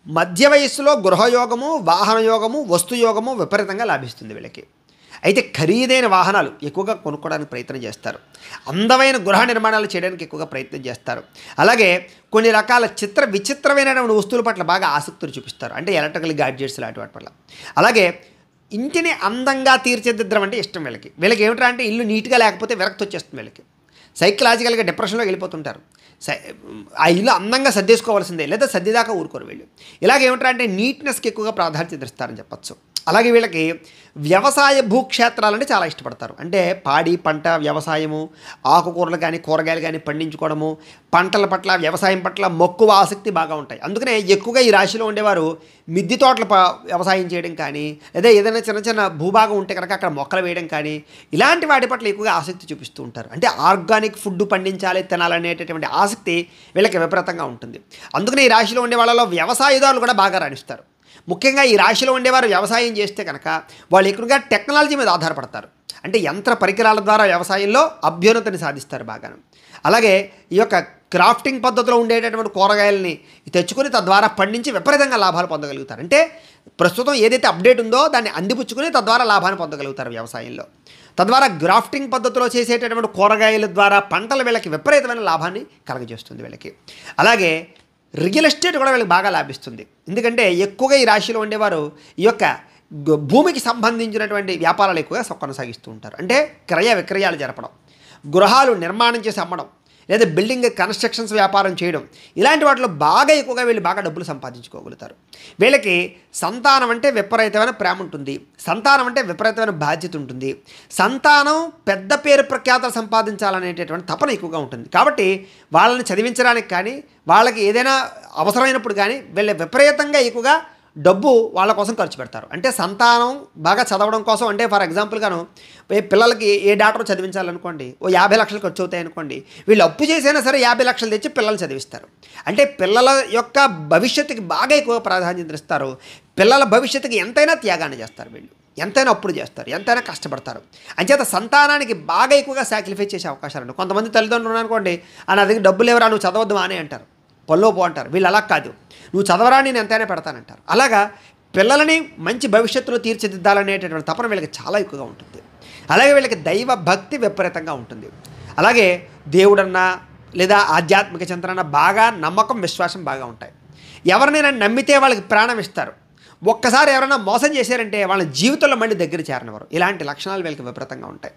మధ్య వయస్సులో గృహయోగము, వాహన యోగము, వస్తు యోగము విపరీతంగా లాభిస్తుంది వీళ్ళకి. అయితే ఖరీదైన వాహనాలు ఎక్కువగా కొనుక్కోవడానికి ప్రయత్నం చేస్తారు. అందమైన గృహ నిర్మాణాలు చేయడానికి ఎక్కువగా ప్రయత్నం చేస్తారు. అలాగే కొన్ని రకాల విచిత్రమైనటువంటి వస్తువుల పట్ల బాగా ఆసక్తిని చూపిస్తారు. అంటే ఎలక్ట్రికల్ గాడ్జెట్స్ లాంటి వాటి పట్ల. అలాగే ఇంటిని అందంగా తీర్చిదిద్దడం అంటే ఇష్టం వీళ్ళకి. వీళ్ళకి ఏమిటంటే అంటే ఇల్లు నీట్గా లేకపోతే విరక్తి వచ్చేస్తుంది వీళ్ళకి. సైకలాజికల్గా డిప్రెషన్లోకి వెళ్ళిపోతుంటారు. ఆ ఇల్లు అందంగా సర్దేసుకోవాల్సిందే, లేదా సర్దిదాకా ఊరుకోరు వీళ్ళు. ఇలాగేమిటంటే నీట్నెస్కి ఎక్కువగా ప్రాధాన్యత ఇస్తారని చెప్పచ్చు. అలాగే వీళ్ళకి వ్యవసాయ భూక్షేత్రాలంటే చాలా ఇష్టపడతారు. అంటే పాడి పంట వ్యవసాయము, ఆకుకూరలు కానీ కూరగాయలు కానీ పండించుకోవడము, పంటల పట్ల వ్యవసాయం పట్ల మక్కువ ఆసక్తి బాగా ఉంటాయి. అందుకనే ఎక్కువగా ఈ రాశిలో ఉండేవారు మిద్దె తోటల వ్యవసాయం చేయడం కానీ, లేదా ఏదైనా చిన్న చిన్న భూభాగం ఉంటే కనుక అక్కడ మొక్కలు వేయడం కానీ, ఇలాంటి వాటి పట్ల ఎక్కువగా ఆసక్తి చూపిస్తూ ఉంటారు. అంటే ఆర్గానిక్ ఫుడ్ పండించాలి, తినాలనేటటువంటి ఆసక్తి వీళ్ళకి విపరీతంగా ఉంటుంది. అందుకనే ఈ రాశిలో ఉండే వాళ్ళలో వ్యవసాయదారులు కూడా బాగా రాణిస్తారు. ముఖ్యంగా ఈ రాశిలో ఉండేవారు వ్యవసాయం చేస్తే కనుక వాళ్ళు ఎక్కువగా టెక్నాలజీ మీద ఆధారపడతారు. అంటే యంత్ర పరికరాల ద్వారా వ్యవసాయంలో అభ్యున్నతిని సాధిస్తారు బాగాను. అలాగే ఈ యొక్క క్రాఫ్టింగ్ పద్ధతిలో ఉండేటటువంటి కూరగాయలని తెచ్చుకొని తద్వారా పండించి విపరీతంగా లాభాలు పొందగలుగుతారు. అంటే ప్రస్తుతం ఏదైతే అప్డేట్ ఉందో దాన్ని అందిపుచ్చుకొని తద్వారా లాభాన్ని పొందగలుగుతారు వ్యవసాయంలో. తద్వారా గ్రాఫ్టింగ్ పద్ధతిలో చేసేటటువంటి కూరగాయల ద్వారా పంటలు వీళ్ళకి విపరీతమైన లాభాన్ని కలగజేస్తుంది వీళ్ళకి. అలాగే రియల్ ఎస్టేట్ కూడా వీళ్ళకి బాగా లాభిస్తుంది. ఎందుకంటే ఎక్కువగా ఈ రాశిలో ఉండేవారు ఈ యొక్క భూమికి సంబంధించినటువంటి వ్యాపారాలు ఎక్కువగా కొనసాగిస్తూ ఉంటారు. అంటే క్రయ విక్రయాలు జరపడం, గృహాలు నిర్మాణం చేసి అమ్మడం, లేదా బిల్డింగ్ కన్స్ట్రక్షన్స్ వ్యాపారం చేయడం, ఇలాంటి వాటిలో బాగా ఎక్కువగా వీళ్ళు బాగా డబ్బులు సంపాదించుకోగలుగుతారు. వీళ్ళకి సంతానం అంటే విపరీతమైన ప్రేమ ఉంటుంది. సంతానం అంటే విపరీతమైన బాధ్యత ఉంటుంది. సంతానం పెద్ద పేరు ప్రఖ్యాతలు సంపాదించాలనేటటువంటి తపన ఎక్కువగా ఉంటుంది. కాబట్టి వాళ్ళని చదివించడానికి కానీ, వాళ్ళకి ఏదైనా అవసరమైనప్పుడు కానీ వీళ్ళు విపరీతంగా ఎక్కువగా డబ్బు వాళ్ళ కోసం ఖర్చు పెడతారు. అంటే సంతానం బాగా చదవడం కోసం. అంటే ఫర్ ఎగ్జాంపుల్గాను పిల్లలకి ఏ డాక్టర్ చదివించాలనుకోండి, ఓ 50 లక్షలు ఖర్చు అవుతాయి అనుకోండి, వీళ్ళు అప్పు చేసైనా సరే 50 లక్షలు తెచ్చి పిల్లలు చదివిస్తారు. అంటే పిల్లల యొక్క భవిష్యత్తుకి బాగా ఎక్కువ ప్రాధాన్యత ఇస్తారు. పిల్లల భవిష్యత్తుకి ఎంతైనా త్యాగాన్ని చేస్తారు వీళ్ళు, ఎంతైనా అప్పులు చేస్తారు, ఎంతైనా కష్టపడతారు. అంచేత సంతానానికి బాగా ఎక్కువగా సాక్రిఫై చేసే అవకాశాలు ఉన్నాయి. కొంతమంది తల్లిదండ్రులు అనుకోండి, నా దగ్గర డబ్బులు ఎవరా, నువ్వు చదవద్దు అని అంటారు, పో అంటారు. వీళ్ళు అలా కాదు, నువ్వు చదవరా నేను ఎంతైనా పెడతానంటారు. అలాగా పిల్లలని మంచి భవిష్యత్తులో తీర్చిదిద్దాలనేటటువంటి తపన వీళ్ళకి చాలా ఎక్కువగా ఉంటుంది. అలాగే వీళ్ళకి దైవ భక్తి విపరీతంగా ఉంటుంది. అలాగే దేవుడన్నా లేదా ఆధ్యాత్మిక చింతన బాగా నమ్మకం, విశ్వాసం బాగా ఉంటాయి. ఎవరినైనా నమ్మితే వాళ్ళకి ప్రాణం ఇస్తారు. ఒక్కసారి ఎవరైనా మోసం చేశారంటే వాళ్ళ జీవితంలో మళ్ళీ దగ్గర చేరనివారు. ఇలాంటి లక్షణాలు వీళ్ళకి విపరీతంగా ఉంటాయి.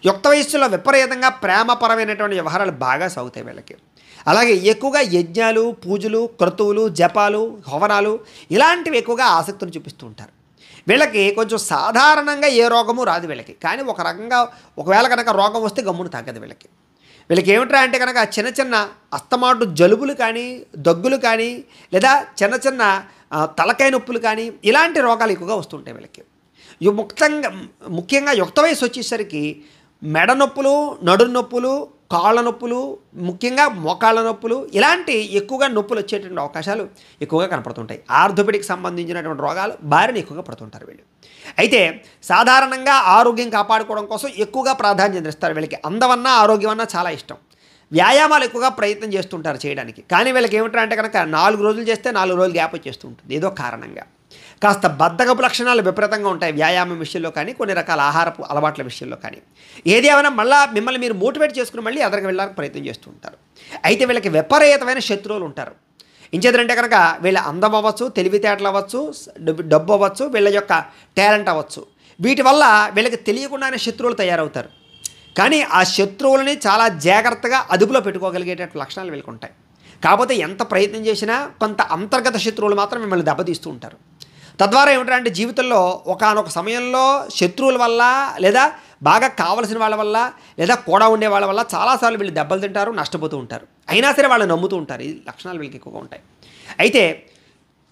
యుక్త వయస్సులో విపరీతంగా ప్రేమపరమైనటువంటి వ్యవహారాలు బాగా సాగుతాయి వీళ్ళకి. అలాగే ఎక్కువగా యజ్ఞాలు, పూజలు, క్రతువులు, జపాలు, హవనాలు ఇలాంటివి ఎక్కువగా ఆసక్తిని చూపిస్తూ ఉంటారు. వీళ్ళకి కొంచెం సాధారణంగా ఏ రోగము రాదు వీళ్ళకి. కానీ ఒక రకంగా ఒకవేళ కనుక రోగం వస్తే గమ్మును తగ్గదు వీళ్ళకి. వీళ్ళకి ఏమిట్రా అంటే కనుక చిన్న చిన్న అస్తమాటు జలుబులు కానీ, దగ్గులు కానీ, లేదా చిన్న చిన్న తలకాయ నొప్పులు కానీ, ఇలాంటి రోగాలు ఎక్కువగా వస్తుంటాయి వీళ్ళకి. ముఖ్యంగా యుక్త వయసు వచ్చేసరికి మెడ నొప్పులు, నడు నొప్పులు, కాళ్ళ నొప్పులు, ముఖ్యంగా మోకాళ్ళ నొప్పులు, ఇలాంటి ఎక్కువగా నొప్పులు వచ్చేటువంటి అవకాశాలు ఎక్కువగా కనపడుతుంటాయి. ఆర్థోపెడిక్ సంబంధించినటువంటి రోగాలు బారిన ఎక్కువగా పడుతుంటారు వీళ్ళు. అయితే సాధారణంగా ఆరోగ్యం కాపాడుకోవడం కోసం ఎక్కువగా ప్రాధాన్యత ఇస్తారు. వీళ్ళకి అందమన్నా ఆరోగ్యం అన్నా చాలా ఇష్టం. వ్యాయామాలు ఎక్కువగా ప్రయత్నం చేస్తుంటారు చేయడానికి. కానీ వీళ్ళకి ఏమిటంటే కనుక 4 రోజులు చేస్తే 4 రోజులు గ్యాప్ వచ్చేస్తూ ఉంటుంది ఏదో కారణంగా. కాస్త బద్ధకపు లక్షణాలు విపరీతంగా ఉంటాయి వ్యాయామం విషయంలో కానీ, కొన్ని రకాల ఆహారపు అలవాట్ల విషయంలో కానీ. ఏది ఏమైనా మళ్ళీ మిమ్మల్ని మీరు మోటివేట్ చేసుకుని మళ్ళీ ఎదరికి వెళ్ళడానికి ప్రయత్నం చేస్తూ ఉంటారు. అయితే వీళ్ళకి విపరీతమైన శత్రువులు ఉంటారు. ఇంచేదంటే కనుక వీళ్ళ అందం అవ్వచ్చు, తెలివితేటలు అవ్వచ్చు, డబ్బు అవ్వచ్చు, వీళ్ళ యొక్క టాలెంట్ అవ్వచ్చు, వీటి వల్ల వీళ్ళకి తెలియకుండానే శత్రువులు తయారవుతారు. కానీ ఆ శత్రువులని చాలా జాగ్రత్తగా అదుపులో పెట్టుకోగలిగేటట్టు లక్షణాలు వీళ్ళకి ఉంటాయి. కాకపోతే ఎంత ప్రయత్నం చేసినా కొంత అంతర్గత శత్రువులు మాత్రం మిమ్మల్ని దెబ్బతీస్తూ ఉంటారు. తద్వారా ఏమిటంటే జీవితంలో ఒకానొక సమయంలో శత్రువుల వల్ల, లేదా బాగా కావలసిన వాళ్ళ వల్ల, లేదా కూడా ఉండే వాళ్ళ వల్ల చాలాసార్లు వీళ్ళు దెబ్బలు తింటారు, నష్టపోతూ ఉంటారు. అయినా సరే వాళ్ళు నమ్ముతూ ఉంటారు. ఈ లక్షణాలు వీళ్ళకి ఎక్కువగా ఉంటాయి. అయితే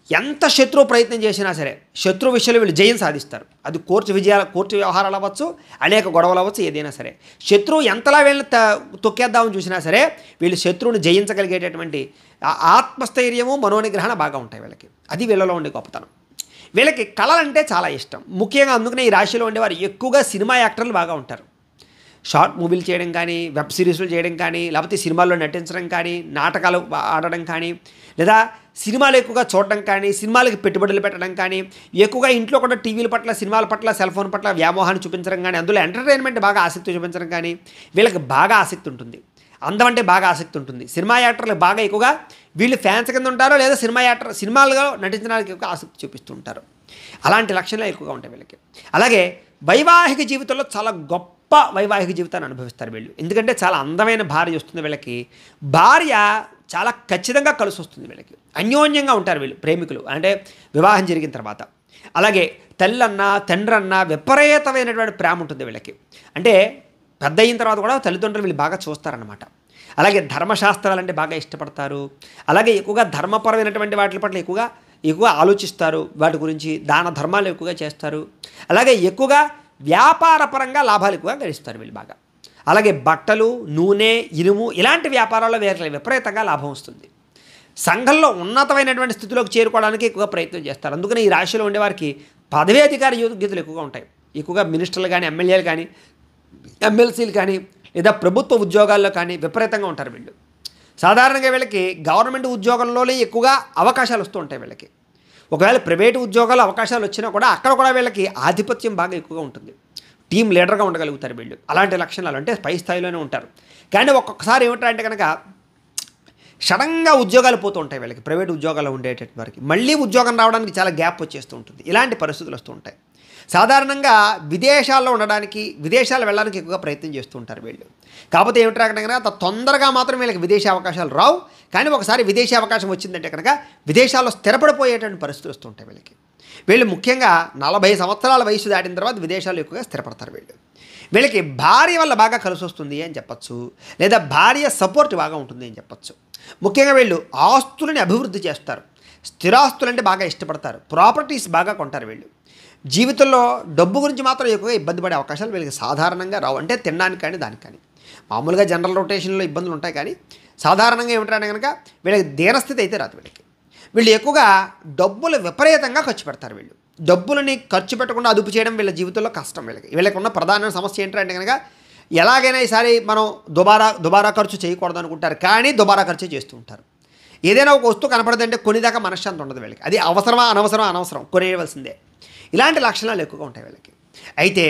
ఎంత శత్రువు ప్రయత్నం చేసినా సరే శత్రు విషయంలో వీళ్ళు జయం సాధిస్తారు. అది కోర్టు వ్యవహారాలు అవ్వచ్చు, అనేక గొడవలు అవ్వచ్చు, ఏదైనా సరే శత్రువు ఎంతలా వీళ్ళని తొక్కేద్దామని చూసినా సరే వీళ్ళు శత్రువుని జయించగలిగేటటువంటి ఆత్మస్థైర్యము, మనోనిగ్రహణ బాగా ఉంటాయి వీళ్ళకి. అది వీళ్ళలో ఉండే గొప్పతనం. వీళ్ళకి కళలంటే చాలా ఇష్టం. ముఖ్యంగా అందుకనే ఈ రాశిలో ఉండేవారు ఎక్కువగా సినిమా యాక్టర్లు బాగా ఉంటారు. షార్ట్ మూవీలు చేయడం కానీ, వెబ్ సిరీస్లు చేయడం కానీ, లేకపోతే సినిమాల్లో నటించడం కానీ, నాటకాలు ఆడడం కానీ, లేదా సినిమాలు ఎక్కువగా చూడడం కానీ, సినిమాలకి పెట్టుబడులు పెట్టడం కానీ, ఎక్కువగా ఇంట్లో కూడా టీవీల పట్ల, సినిమాల పట్ల, సెల్ ఫోన్ పట్ల వ్యామోహాన్ని చూపించడం కానీ, అందులో ఎంటర్టైన్మెంట్ బాగా ఆసక్తి చూపించడం కానీ వీళ్ళకి బాగా ఆసక్తి ఉంటుంది. అందం అంటే బాగా ఆసక్తి ఉంటుంది. సినిమా యాక్టర్లు బాగా ఎక్కువగా వీళ్ళు ఫ్యాన్స్ కింద ఉంటారో, లేదా సినిమాల్లో నటించడానికి ఎక్కువ ఆసక్తి చూపిస్తూ ఉంటారు. అలాంటి లక్షణాలు ఎక్కువగా ఉంటాయి వీళ్ళకి. అలాగే వైవాహిక జీవితంలో చాలా గొప్ప వైవాహిక జీవితాన్ని అనుభవిస్తారు వీళ్ళు. ఎందుకంటే చాలా అందమైన భార్య వస్తుంది వీళ్ళకి. భార్య చాలా ఖచ్చితంగా కలిసి వస్తుంది వీళ్ళకి. అన్యోన్యంగా ఉంటారు వీళ్ళు ప్రేమికులు, అంటే వివాహం జరిగిన తర్వాత. అలాగే తల్లన్నా తండ్రన్నా విపరీతమైనటువంటి ప్రేమ ఉంటుంది వీళ్ళకి. అంటే పెద్ద అయిన తర్వాత కూడా తల్లిదండ్రులు వీళ్ళు బాగా చూస్తారన్నమాట. అలాగే ధర్మశాస్త్రాలు అంటే బాగా ఇష్టపడతారు. అలాగే ఎక్కువగా ధర్మపరమైనటువంటి వాటి పట్ల ఎక్కువగా ఆలోచిస్తారు. వాటి గురించి దాన ధర్మాలు ఎక్కువగా చేస్తారు. అలాగే ఎక్కువగా వ్యాపారపరంగా లాభాలు ఎక్కువగా గడిస్తారు వీళ్ళు బాగా. అలాగే బట్టలు, నూనె, ఇనుము ఇలాంటి వ్యాపారాల్లో వీళ్ళకి విపరీతంగా లాభం వస్తుంది. సంఘంలో ఉన్నతమైనటువంటి స్థితిలోకి చేరుకోవడానికి ఎక్కువగా ప్రయత్నం చేస్తారు. అందుకని ఈ రాశిలో ఉండేవారికి పదవీ అధికార యోగ్యతలు ఎక్కువగా ఉంటాయి. ఎక్కువగా మినిస్టర్లు కానీ, ఎమ్మెల్యేలు కానీ, ఎమ్మెల్సీలు కానీ, లేదా ప్రభుత్వ ఉద్యోగాల్లో కానీ విపరీతంగా ఉంటారు వీళ్ళు. సాధారణంగా వీళ్ళకి గవర్నమెంట్ ఉద్యోగంలోనే ఎక్కువగా అవకాశాలు వస్తూ ఉంటాయి వీళ్ళకి. ఒకవేళ ప్రైవేటు ఉద్యోగాలు అవకాశాలు వచ్చినా కూడా అక్కడ కూడా వీళ్ళకి ఆధిపత్యం బాగా ఎక్కువగా ఉంటుంది. టీమ్ లీడర్గా ఉండగలుగుతారు వీళ్ళు. అలాంటి లక్షణాలు అంటే పై స్థాయిలోనే ఉంటారు. కానీ ఒక్కొక్కసారి ఏమిటంటే కనుక సడన్గా ఉద్యోగాలు పోతూ ఉంటాయి వీళ్ళకి. ప్రైవేట్ ఉద్యోగాలు ఉండేటటువంటి వారికి మళ్ళీ ఉద్యోగం రావడానికి చాలా గ్యాప్ వచ్చేస్తూ ఉంటుంది. ఇలాంటి పరిస్థితులు వస్తూ ఉంటాయి. సాధారణంగా విదేశాల్లో ఉండడానికి, విదేశాలు వెళ్ళడానికి ఎక్కువగా ప్రయత్నం చేస్తూ ఉంటారు వీళ్ళు. కాకపోతే ఏమిటంటే కనుక అంత తొందరగా మాత్రం వీళ్ళకి విదేశీ అవకాశాలు రావు. కానీ ఒకసారి విదేశీ అవకాశం వచ్చిందంటే కనుక విదేశాల్లో స్థిరపడిపోయేటువంటి పరిస్థితులు వస్తూ ఉంటాయి వీళ్ళకి. వీళ్ళు ముఖ్యంగా 40 సంవత్సరాల వయసు దాటిన తర్వాత విదేశాల్లో ఎక్కువగా స్థిరపడతారు వీళ్ళు. వీళ్ళకి భార్య వల్ల బాగా కలిసి వస్తుంది అని చెప్పచ్చు, లేదా భార్య సపోర్ట్ బాగా ఉంటుంది అని చెప్పచ్చు. ముఖ్యంగా వీళ్ళు ఆస్తులని అభివృద్ధి చేస్తారు. స్థిరాస్తులంటే బాగా ఇష్టపడతారు. ప్రాపర్టీస్ బాగా కొంటారు వీళ్ళు. జీవితంలో డబ్బు గురించి మాత్రం ఎక్కువగా ఇబ్బంది పడే అవకాశాలు వీళ్ళకి సాధారణంగా రావు. అంటే తినడానికి కానీ దానికి కానీ మామూలుగా జనరల్ రొటేషన్లో ఇబ్బందులు ఉంటాయి. కానీ సాధారణంగా ఏమిటంటే కనుక వీళ్ళకి దీనస్థితి అయితే రాదు వీళ్ళకి. వీళ్ళు ఎక్కువగా డబ్బులు విపరీతంగా ఖర్చు పెడతారు. వీళ్ళు డబ్బులని ఖర్చు పెట్టకుండా అదుపు చేయడం వీళ్ళ జీవితంలో కష్టం. వీళ్ళకి ఉన్న ప్రధాన సమస్య ఏంటంటే కనుక ఎలాగైనా ఈసారి మనం దుబారా ఖర్చు చేయకూడదు అనుకుంటారు. కానీ దుబారా ఖర్చు చేస్తూ ఉంటారు. ఏదైనా ఒక వస్తువు కనపడదంటే కొనిదాకా మనశ్శాంతి ఉండదు వీళ్ళకి. అది అవసరమా అనవసరం కొనేయవలసిందే. ఇలాంటి లక్షణాలు ఎక్కువగా ఉంటాయి వీళ్ళకి. అయితే